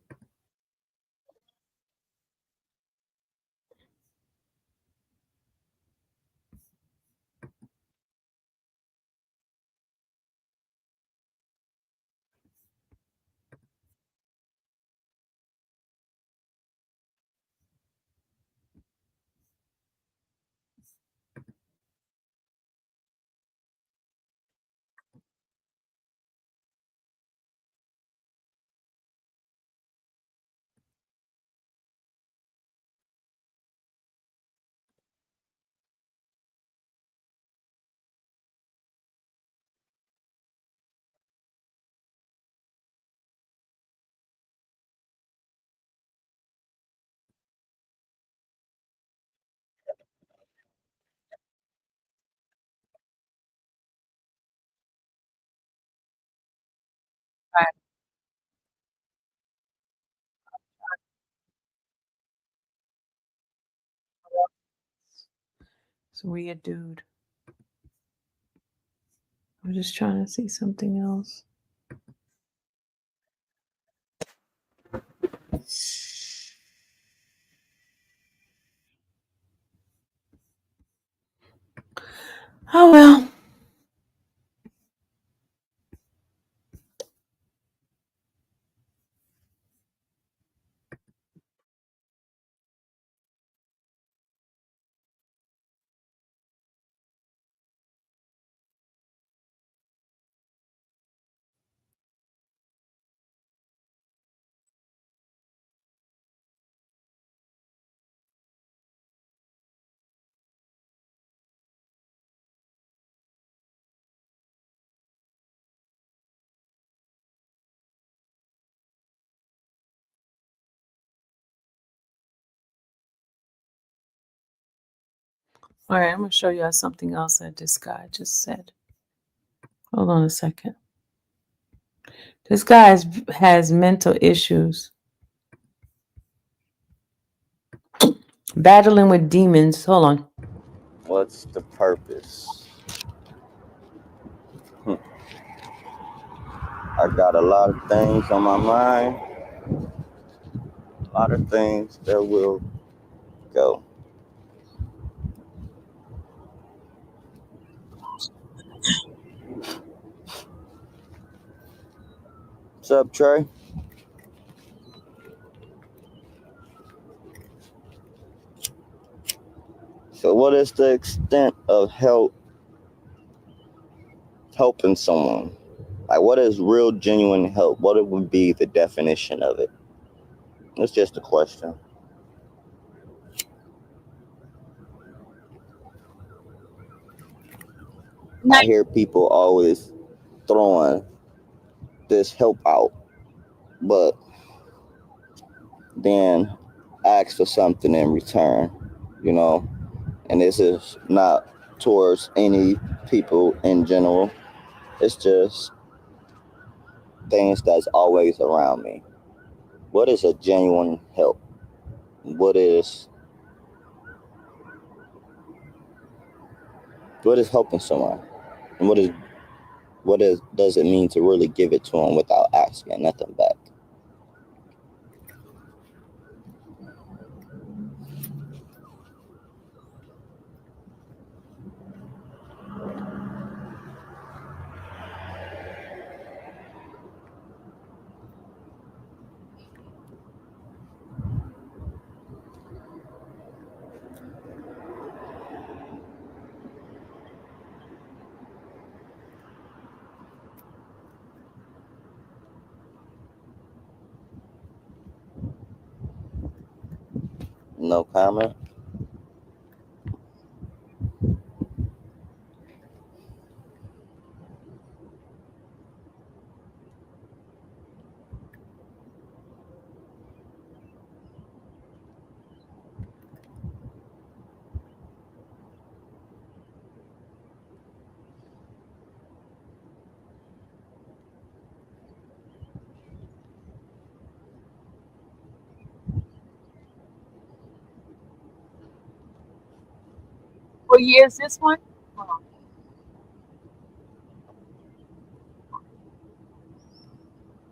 Right. It's a weird dude. I'm just trying to see something else. Oh well. All right, I'm gonna show y'all something else that this guy just said. Hold on a second. This guy has mental issues. Battling with demons. Hold on. What's the purpose? I got a lot of things on my mind. A lot of things that will go. What's up, Trey? So what is the extent of helping someone? Like, what is real, genuine help? What would be the definition of it? It's just a question. I hear people always throwing this help out, but then ask for something in return, you know? And this is not towards any people in general. It's just things that's always around me. What is a genuine help? What is helping someone? And does it mean to really give it to them without asking nothing back? No comment? What year is this one?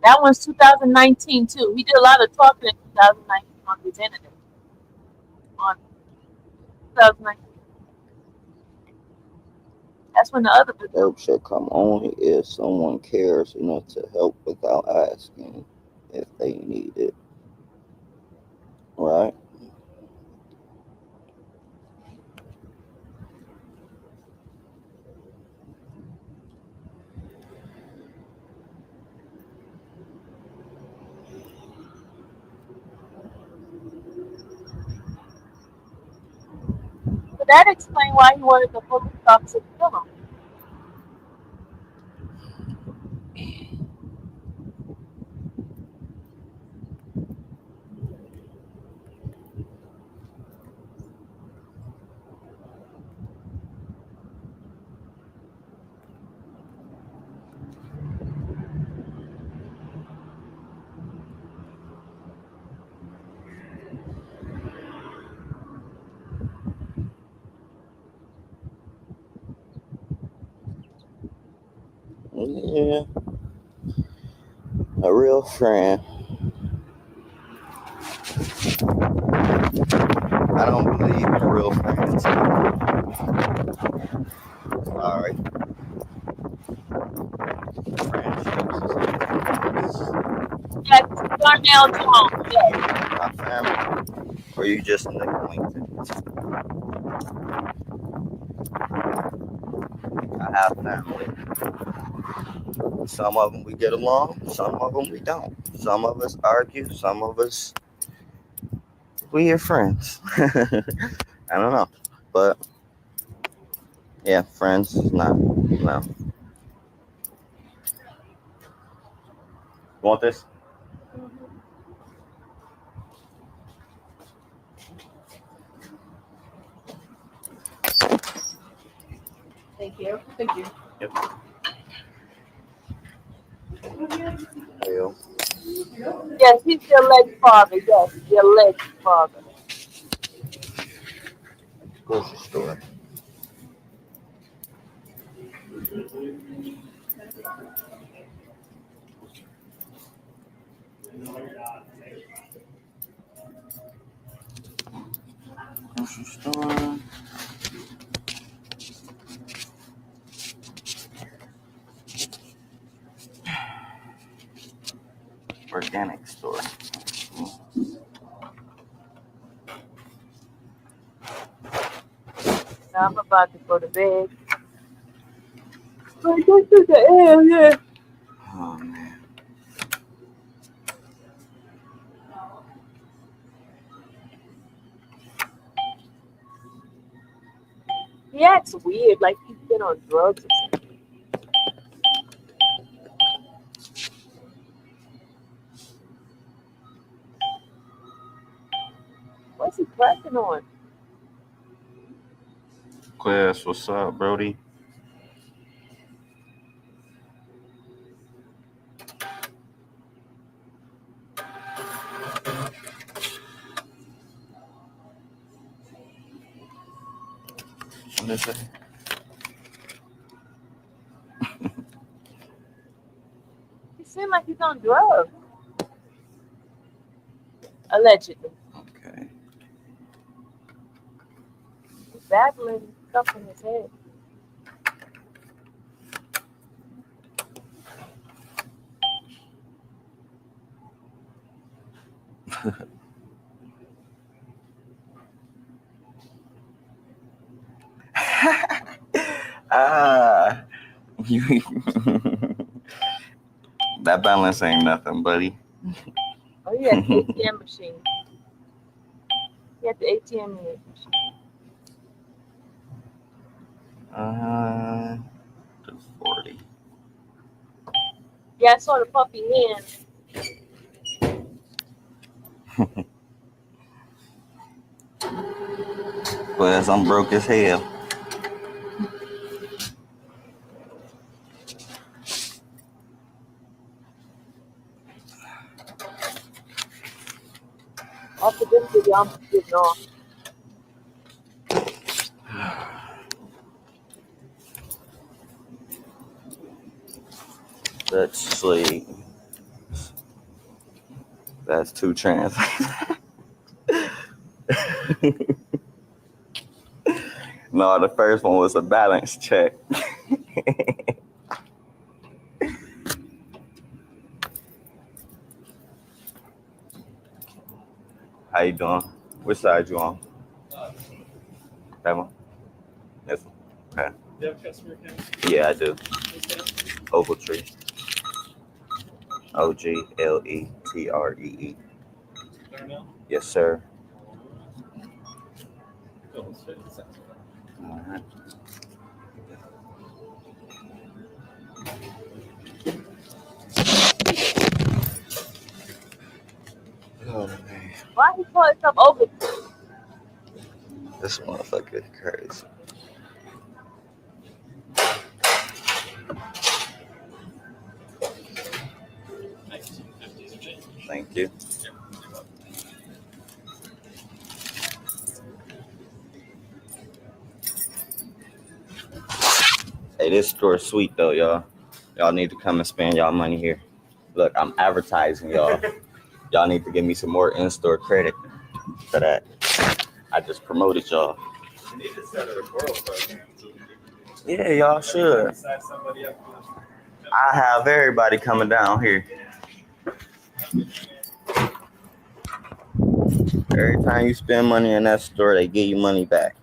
That one's 2019 too. We did a lot of talking in 2019 on this internet. On 2019. That's when the other Help should come only if someone cares enough to help without asking if they need it. Right? But that explains why he wanted the police officer to kill him. Yeah. A real friend. I don't believe in real friends. Sorry. Yeah, Darnell Jones. Yeah. My family. Or you just an acquaintance? I have family. Some of them we get along, some of them we don't. Some of us argue, some of us we are friends. I don't know, but yeah, friends is not. No. You want this? Thank you. Thank you. Yep. Hell. Yes, he's the alleged father. Yes, the alleged father. Grocery store. Grocery store. Organic store. Now I'm about to go to bed. But this is the end, yeah. Oh man. He acts weird, like he's been on drugs or something. What's he cracking on? Class, what's up, Brody? What is it? He seems like he's on drugs. Allegedly. Okay. He's battling stuff in his head. Ah, that balance ain't nothing, buddy. Oh, he had the ATM machine. He had the ATM machine. 40. Yeah, I saw the puppy hand. Class, I'm broke as hell. After this video, I'm getting off. Let's see. That's 2 translations. No, the first one was a balance check. How you doing? Which side you on? That one? This one. Okay. Do you have customer account? Yeah, I do. Ogletree. Ogletree. Darnell? Yes, sir. Oh, it's 50 cents. All right. Oh, man. Why he call himself over? This motherfucker is crazy. Thank you. Hey, this store is sweet though, y'all. Y'all need to come and spend y'all money here. Look, I'm advertising y'all. Y'all need to give me some more in-store credit for that. I just promoted y'all. You need to set a referral program. Yeah, y'all should. I have everybody coming down here. Every time you spend money in that store, they give you money back.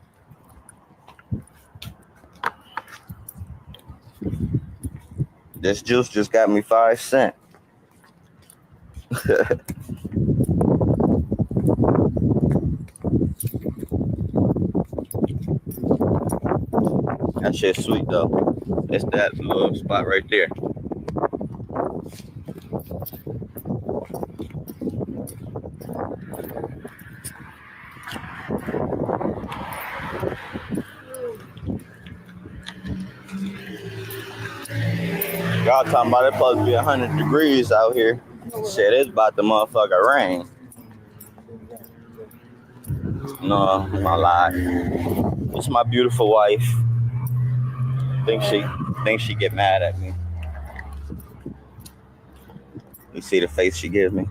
This juice just got me 5 cents. That shit's sweet though. It's that little spot right there. Y'all y'all talking about it supposed to be 100 degrees out here. Shit, it's about the motherfucker rain. No, my lie. It's my beautiful wife. Think she get mad at me. You see the face she gives me?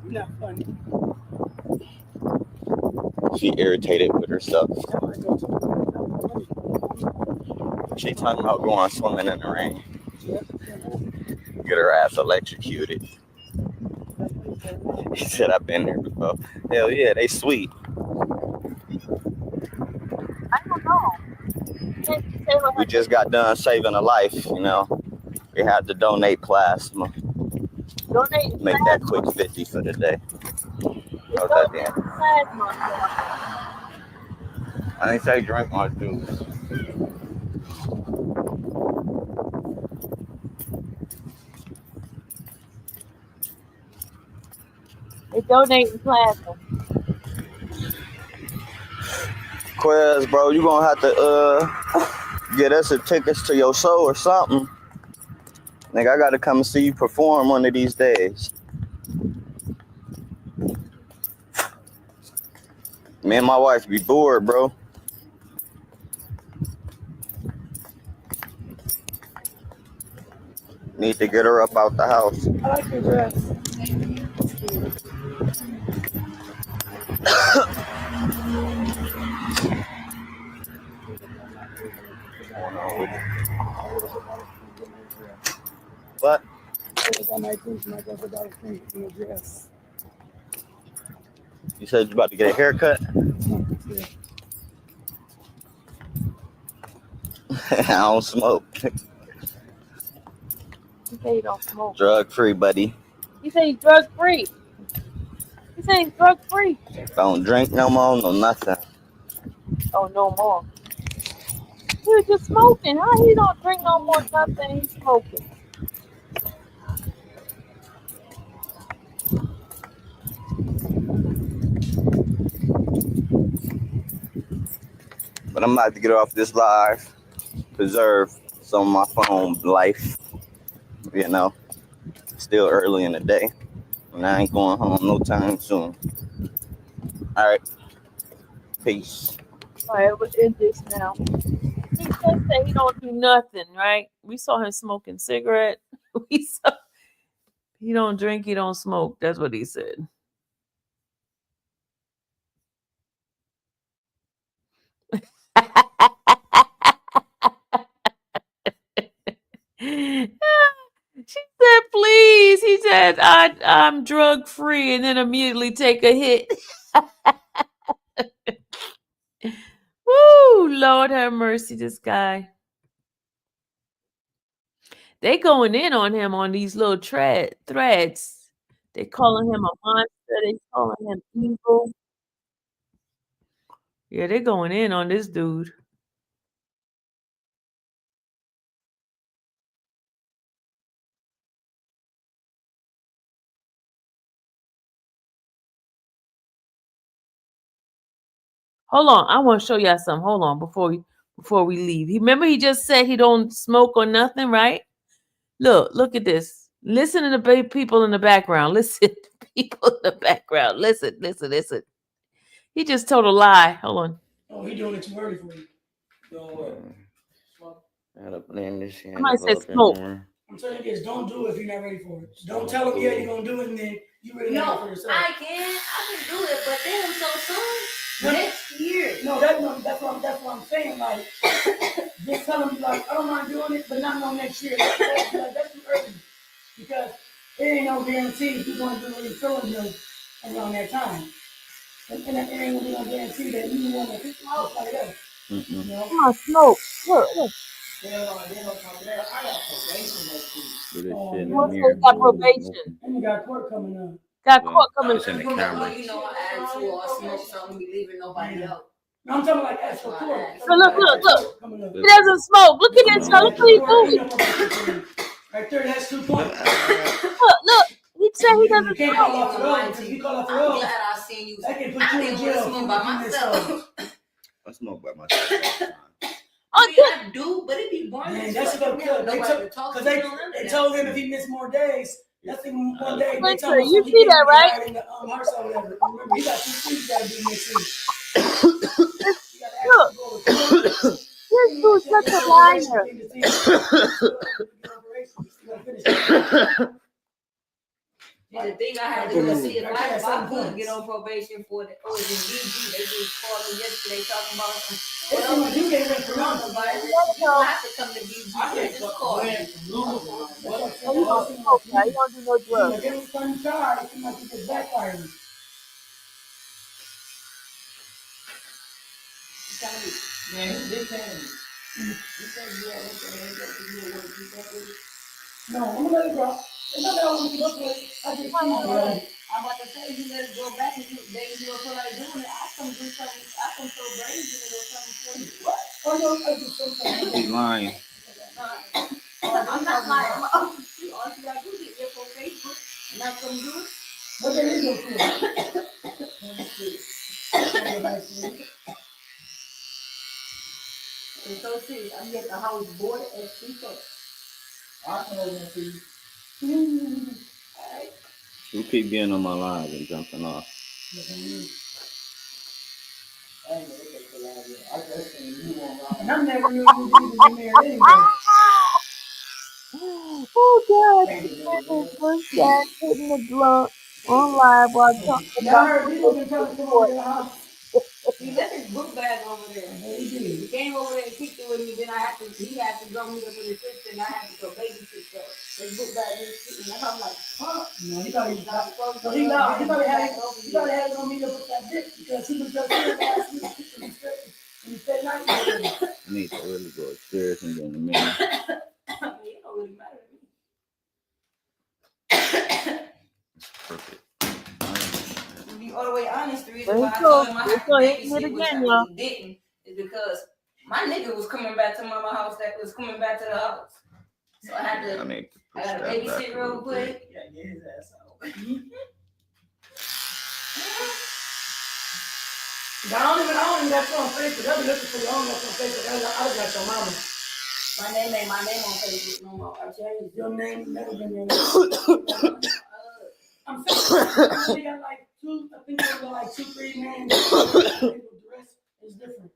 Not funny. She irritated with herself. She talking about going swimming in the rain. Get her ass electrocuted. He said, I've been there before. Hell yeah, they sweet. I don't know. We just got done saving a life, you know. We had to donate plasma. Donate Make that quick 50 for the day. How's that then? I didn't say drink my juice. They donating plasma. Quez, bro, you gonna have to get us a tickets to your show or something. Nigga, I gotta come and see you perform one of these days. Me and my wife be bored, bro. Need to get her up out the house. I like your dress. What? You said you about to get a haircut? I don't smoke. You say you don't smoke. Drug free, buddy. You say you drug free. You say drug free. Don't drink no more, no nothing. Oh, no more. He was just smoking. How he don't drink no more nothing? He's smoking. But I'm about to get off this live. Preserve some of my phone life. You know, still early in the day. And I ain't going home no time soon. All right. Peace. All right, we'll end this now. He just said he don't do nothing, right? We saw him smoking cigarette. We saw he don't drink, he don't smoke. That's what he said. She said, please. He said, I'm drug free, and then immediately take a hit. Woo, Lord have mercy, this guy. They going in on him on these little threads. They calling him a monster. They calling him evil. Yeah, they're going in on this dude. Hold on, I want to show y'all something. Hold on, before we leave. Remember, he just said he don't smoke or nothing, right? Look at this. Listen to the people in the background. Listen to people in the background. Listen. He just told a lie. Hold on. Oh, he doing it too early for you. I might say smoke. I'm telling you this, don't do it if you're not ready for it. Don't tell him, yeah, you're going to do it, and then you really not for yourself. I can do it, but then so soon. Next year. No, that's what I'm saying. Like, just tell him, like, I don't mind doing it, but not next year. That's too early. Because it ain't no guarantee you're going to do what you're feeling good around that time. And it ain't going to be no guarantee that you want to pick out like that. You know? Come on, smoke. Look. I got probation next week. Got probation. And you got court coming up. Got court coming It's in the camera. You know, I asked you all smoke, so I'm be leaving nobody out. No, I'm talking like as for court. Look. He doesn't smoke. Look at this, y'all. Look what he's doing. Right there, that's 2 points. Look. He said he doesn't You can't call off the road because you call off the road. I'm glad I seen you. That can put I you in didn't want to jail. smoke by myself. I smoke by myself. I mean, I do, but it be boring. Man, as that's fuck. what You don't have they nobody took, to talk because to. You don't they under told him that. if he missed more days, that's thing one day. They Spencer, told him you so he see couldn't that, even right? get out in the hearse or whatever. Remember, he got 2 seats got to do next week. He got to Look, actually go to court. this He dude's actually such has a to go to liar. thing to see if he's still able to get operations. He's got to finish it. And the thing I had to go see if I could get on probation for the oh, it's in DG. They just called me yesterday talking about some. They seem like you can't wait for nothing. You don't have to come to DG. I can't Just call me. Oh, you gonna smoke, right? You don't do no drugs. Like every time you try, it seems like it just backfiring. Man, it's big family. You said you had No, I'm gonna let it go. It's not that I want to keep up with it. I just keep it. I'm about to say you let it go back and you don't feel like doing it. I come do something. I come so brazen or something for you. What? Oh no, I just don't think. He's lying. I'm not lying. All you gotta do is get your Facebook and not come do it. What there is no fear. It's so serious. I'm getting the house boarded and cheaper. I know that too. Alright. You keep being on my live and jumping off. And I'm never knew you was in there anyway. Oh God, this first guy hitting the blunt on live while talking Yeah, I about heard people been trying to come over to the house. He left his book bag over there. He did. He came over there and kicked it with me. Then he had to go meet up with his sister, and I had to go babysit. So his book bag is sitting there. I'm like, huh? No, he thought he was not supposed to. He lied. He probably had to go meet up with that bitch because he was just here last week and he said night. I need to really go upstairs and get in a minute. It don't really matter to me. Perfect. To be all the way honest, the reason There why you I go. told him I There had you go. to Hitting it babysit, which I again, y'all. really didn't, is because my nigga was coming back to mama house that was coming back to the house. So I had to, I need to I push got to that back babysit a real little quick. bit. Yeah, get his ass out. I don't even got you on Facebook. I'll be looking for you. I don't got you on Facebook. I just got your mama. My name ain't my name on Facebook no more. I changed Your name never been your name. I'm saying, they got like two, I think they got like 2-3 names. The rest is different.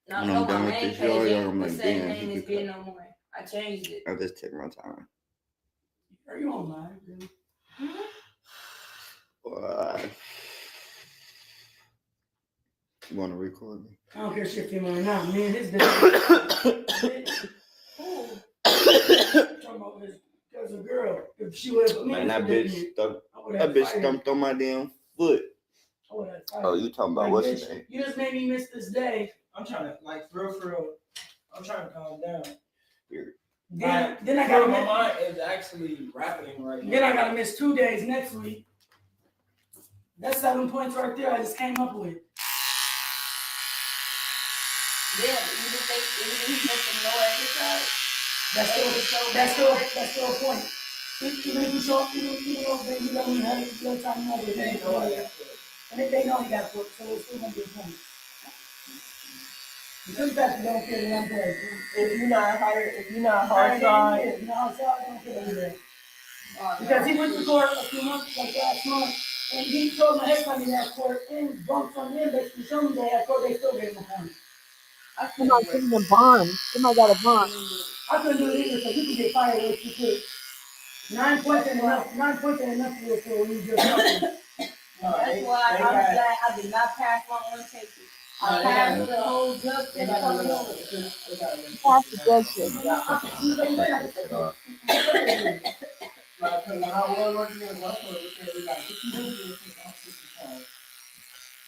No, When no, I'm done my with main this page yard, ain't I'm the like, same damn, name he as could being no more. I changed it. I'll just take my time. Are you online, dude? You want to record me? I don't care shit you right now. Me and his talking about this. There's a girl. If she would have Man, that bitch stumped on my damn foot. Oh, you talking about what's his name? You just made me miss this day. I'm trying to, like, for real, I'm trying to calm down. Then I got my mind is actually rapping right now. Then I gotta miss 2 days next week. That's 7 points right there. I just came up with. Yeah, even if he makes some no exercise. That's still a point. Even if you show up, even though you don't even have a good time, and if they know you got to put, so it's still gonna be a point. Because that don't care that I'm there. If you're not hard side, don't care either. Because he went to court a few months, like last month, and he told my head company that court and bumped from him, basically showed me they had court, they still gave him a point. Somebody putting a bond. Somebody got a bond. I couldn't do it either because you can get fired if you could. 9 points ain't enough. 9 points ain't enough for when you just talking. That's why I'm glad I did not pass my own cases. I passed the whole drug thing coming over. Pass the drug test. like, when I was working in Westwood, it was like,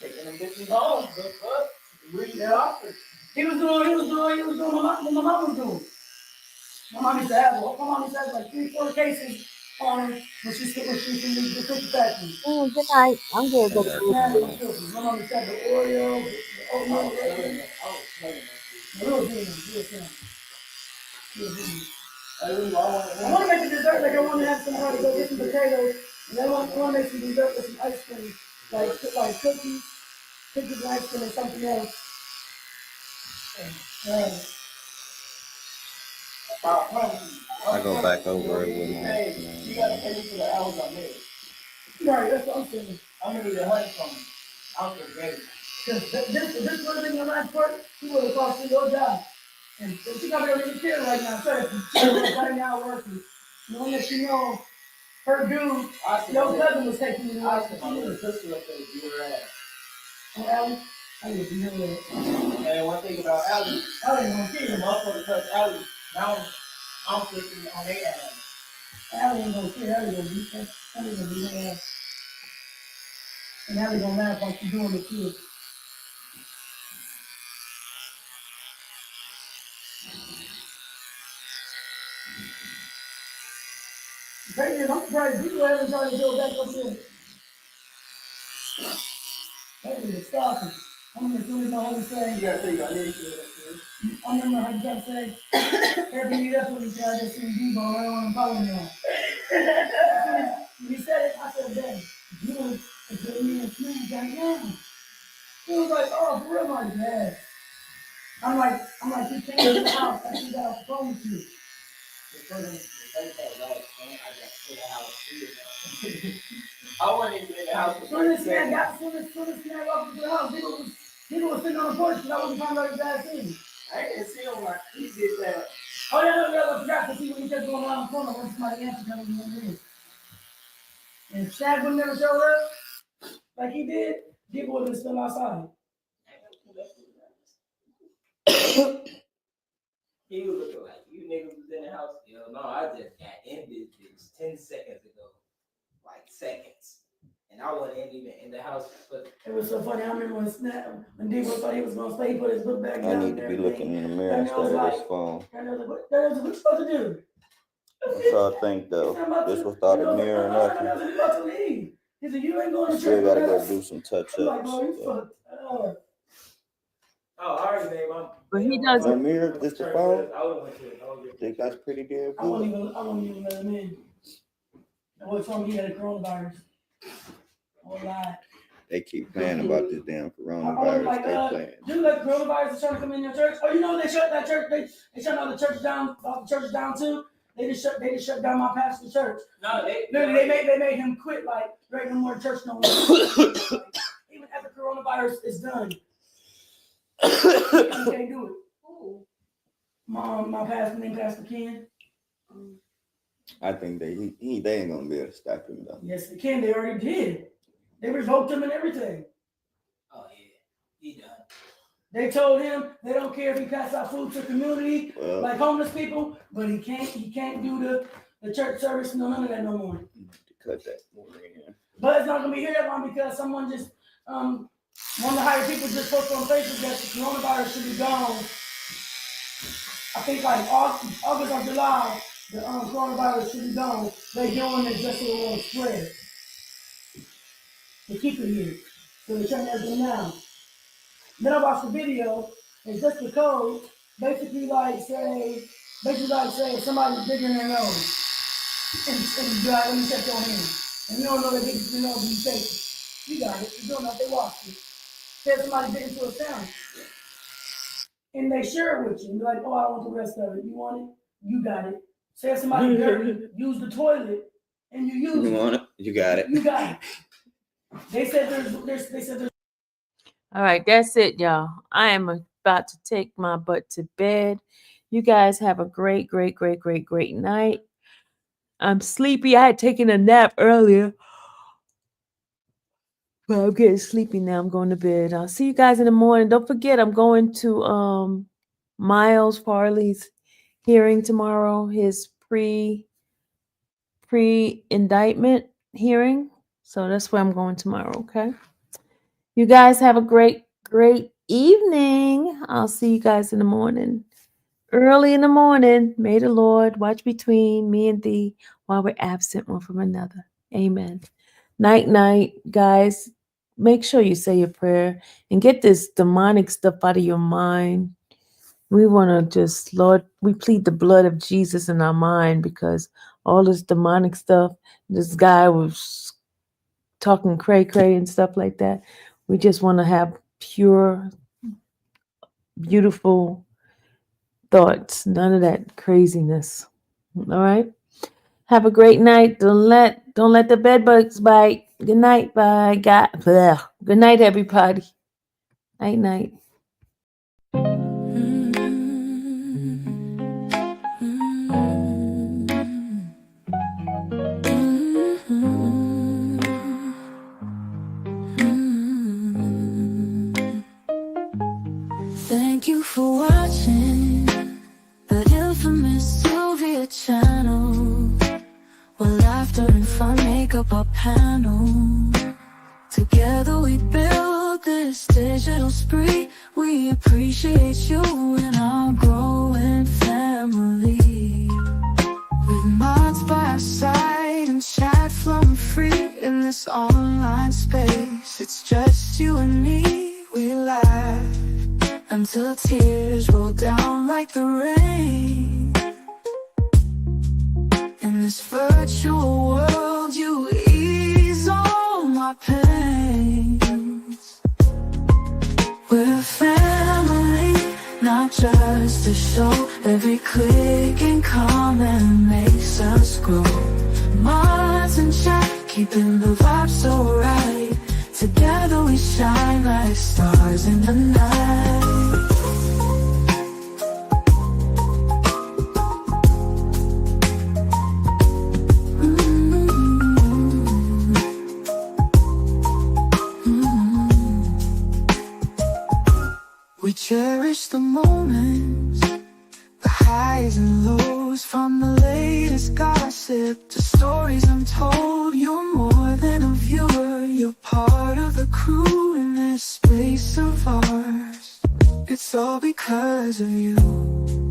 taking them bitches home, the fuck? Read the office. He was doing what my mom was doing. My mom used to have like 3-4 cases on her when she from the cookie factory. Good night. I'm gonna go to sleep. My mom used to have the Oreo, the oatmeal, I want to make a dessert, like I want to have somebody go get some potatoes, and then I want to make some dessert with some ice cream, like cookies, and ice cream and something else. I promise you. I go back over it with my. Hey, you gotta pay me for the hours I made. Right, that's what I'm saying. I'm gonna need $100 from you. I'm gonna get it. Cause this would have been your last part, you would have cost you your job. And she got me over here right now, so she was right now working. Knowing that you know her dude, your cousin was taking you out. I said, my sister up there to beat her ass. Oh, Allie? I need to beat her ass. And one thing about Allie, Allie gonna kill you. Motherfucker touch Allie. Now I'm flicking on their ass. Allie ain't gonna kill. Allie gonna beat her. Allie gonna beat her ass. And Allie gonna laugh like she's doing it too. Baby, I'm surprised people haven't tried to go back up there. Baby, stop it. I'm gonna do it my whole thing. You gotta take our name to it. I remember how you kept saying, every that's what he said, I just seen Debo right on the phone now. When he said it, I said, "Dang, you was a me and Snoop got down." He was like, "Oh, for real, my dad." I'm like, you came to the house, I think I was phone with you. I wasn't even in the house. Soon as I walked into the house, people was sitting on the porch because I wasn't trying to let his dad see me. I didn't see him like he did that. Oh, yeah, I forgot to see when he kept going around the corner when somebody answered coming in the room. And Shaq would never show up like he did, people would have still outside. He was looking like, you niggas was in the house. Yo, no, I just got in this bitch 10 seconds ago. Like seconds. And I wasn't even in the house. But it was so funny. I remember when Debo thought he was going to stay, he put his book back down. I need to be looking in the mirror instead of this phone. And I was like, what are you supposed to do? That's all I think, though. This was thought a mirror or nothing. I was about to leave. He said, you ain't going to church. Still gotta go do some touch-ups. Like, oh, you fucked up. oh, all right, babe. But he doesn't. The mirror, just the phone. I think that's pretty damn I won't good. even let him in. And what told me he had a coronavirus. Oh, lie. They keep playing about this damn coronavirus. Like, they playing. Dude, like coronavirus is trying to come in your church. Oh, you know they shut that church. They shut all the churches down. All the churches down too. They just shut down my pastor's church. No, they made him quit. Like there ain't no more church no more. Even after coronavirus is done, you can't do it. My pastor named Pastor Ken. I think they ain't gonna be able to stop him though. Yes, they can. They already did. They revoked him and everything. Oh yeah, he done. They told him they don't care if he passes out food to the community, like homeless people, but he can't do the church service, none of that no more. Cut that more in. But it's not gonna be here that long because someone just one of the higher people just posted on Facebook that the coronavirus should be gone. I think like August or July, the coronavirus should be gone. They're doing it just so it won't spread. To keep it here. So they're shutting everything down. Then I watched the video, it's just the code, basically like say if somebody's bigger than their nose. And you got when you check your hand. And you don't know that big your nose, you take it. You got it. You don't know if they watched it. Say somebody bit into a sound. And they share it with you. You're like, oh, I want the rest of it. You want it? You got it. Say if somebody dirty, use the toilet, and you use it. You want it? You got it. You got it. They said there's. All right, that's it, y'all. I am about to take my butt to bed. You guys have a great night. I'm sleepy. I had taken a nap earlier, but I'm getting sleepy now. I'm going to bed. I'll see you guys in the morning. Don't forget, I'm going to Miles Farley's hearing tomorrow, his pre-indictment hearing. So that's where I'm going tomorrow, okay? You guys have a great evening. I'll see you guys in the morning. Early in the morning. May the Lord watch between me and thee while we're absent one from another. Amen. Night, guys. Make sure you say your prayer and get this demonic stuff out of your mind. We want to just, Lord, we plead the blood of Jesus in our mind because all this demonic stuff, this guy was talking cray and stuff like that. We just want to have pure beautiful thoughts. None of that craziness. All right. Have a great night. Don't let the bed bugs bite. Good night. Bye. Good night, everybody. Night night. Thank you for watching the infamous Sylvia channel, where laughter and fun make up our panel. Together we build this digital spree. We appreciate you and our growing family. With mods by our side and chat flowing free in this online space. It's just you and me. We laugh until tears roll down like the rain. In this virtual world, you ease all my pains. We're a family, not just a show. Every click and comment makes us grow. Mods and chat, keeping the vibe so right. Together we shine like stars in the night. We cherish the moments, the highs and lows, from the latest gossip to stories untold. You're more than a viewer, you're part of the crew in this space of ours. It's all because of you.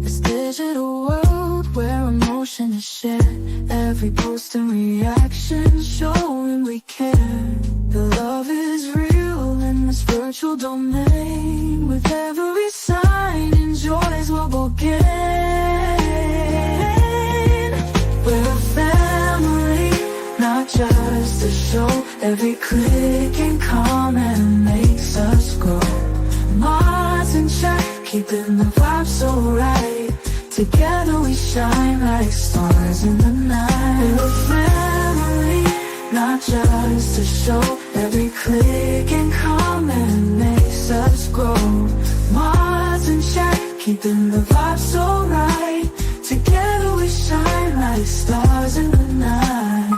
This digital world where emotion is shared, every post and reaction showing we care. The love is real in this virtual domain. With every sign, enjoys what we'll gain. We're a family, not just a show. Every click and comment makes us grow. Mods and chat, keeping the vibe so right. Together we shine like stars in the night. We're a family, not just a show. Every click and comment makes us grow. Mods and chat, keeping the vibe so right. Together we shine like stars in the night.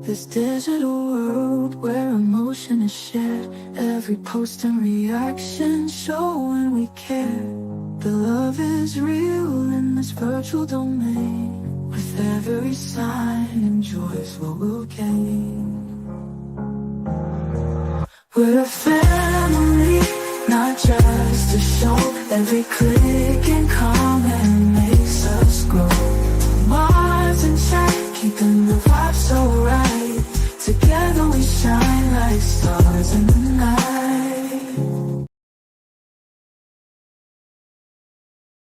This digital world where emotion is shared, every post and reaction showing we care. The love is real in this virtual domain. With every sign, enjoys what we'll gain. We're a family, not just a show. Every click and comment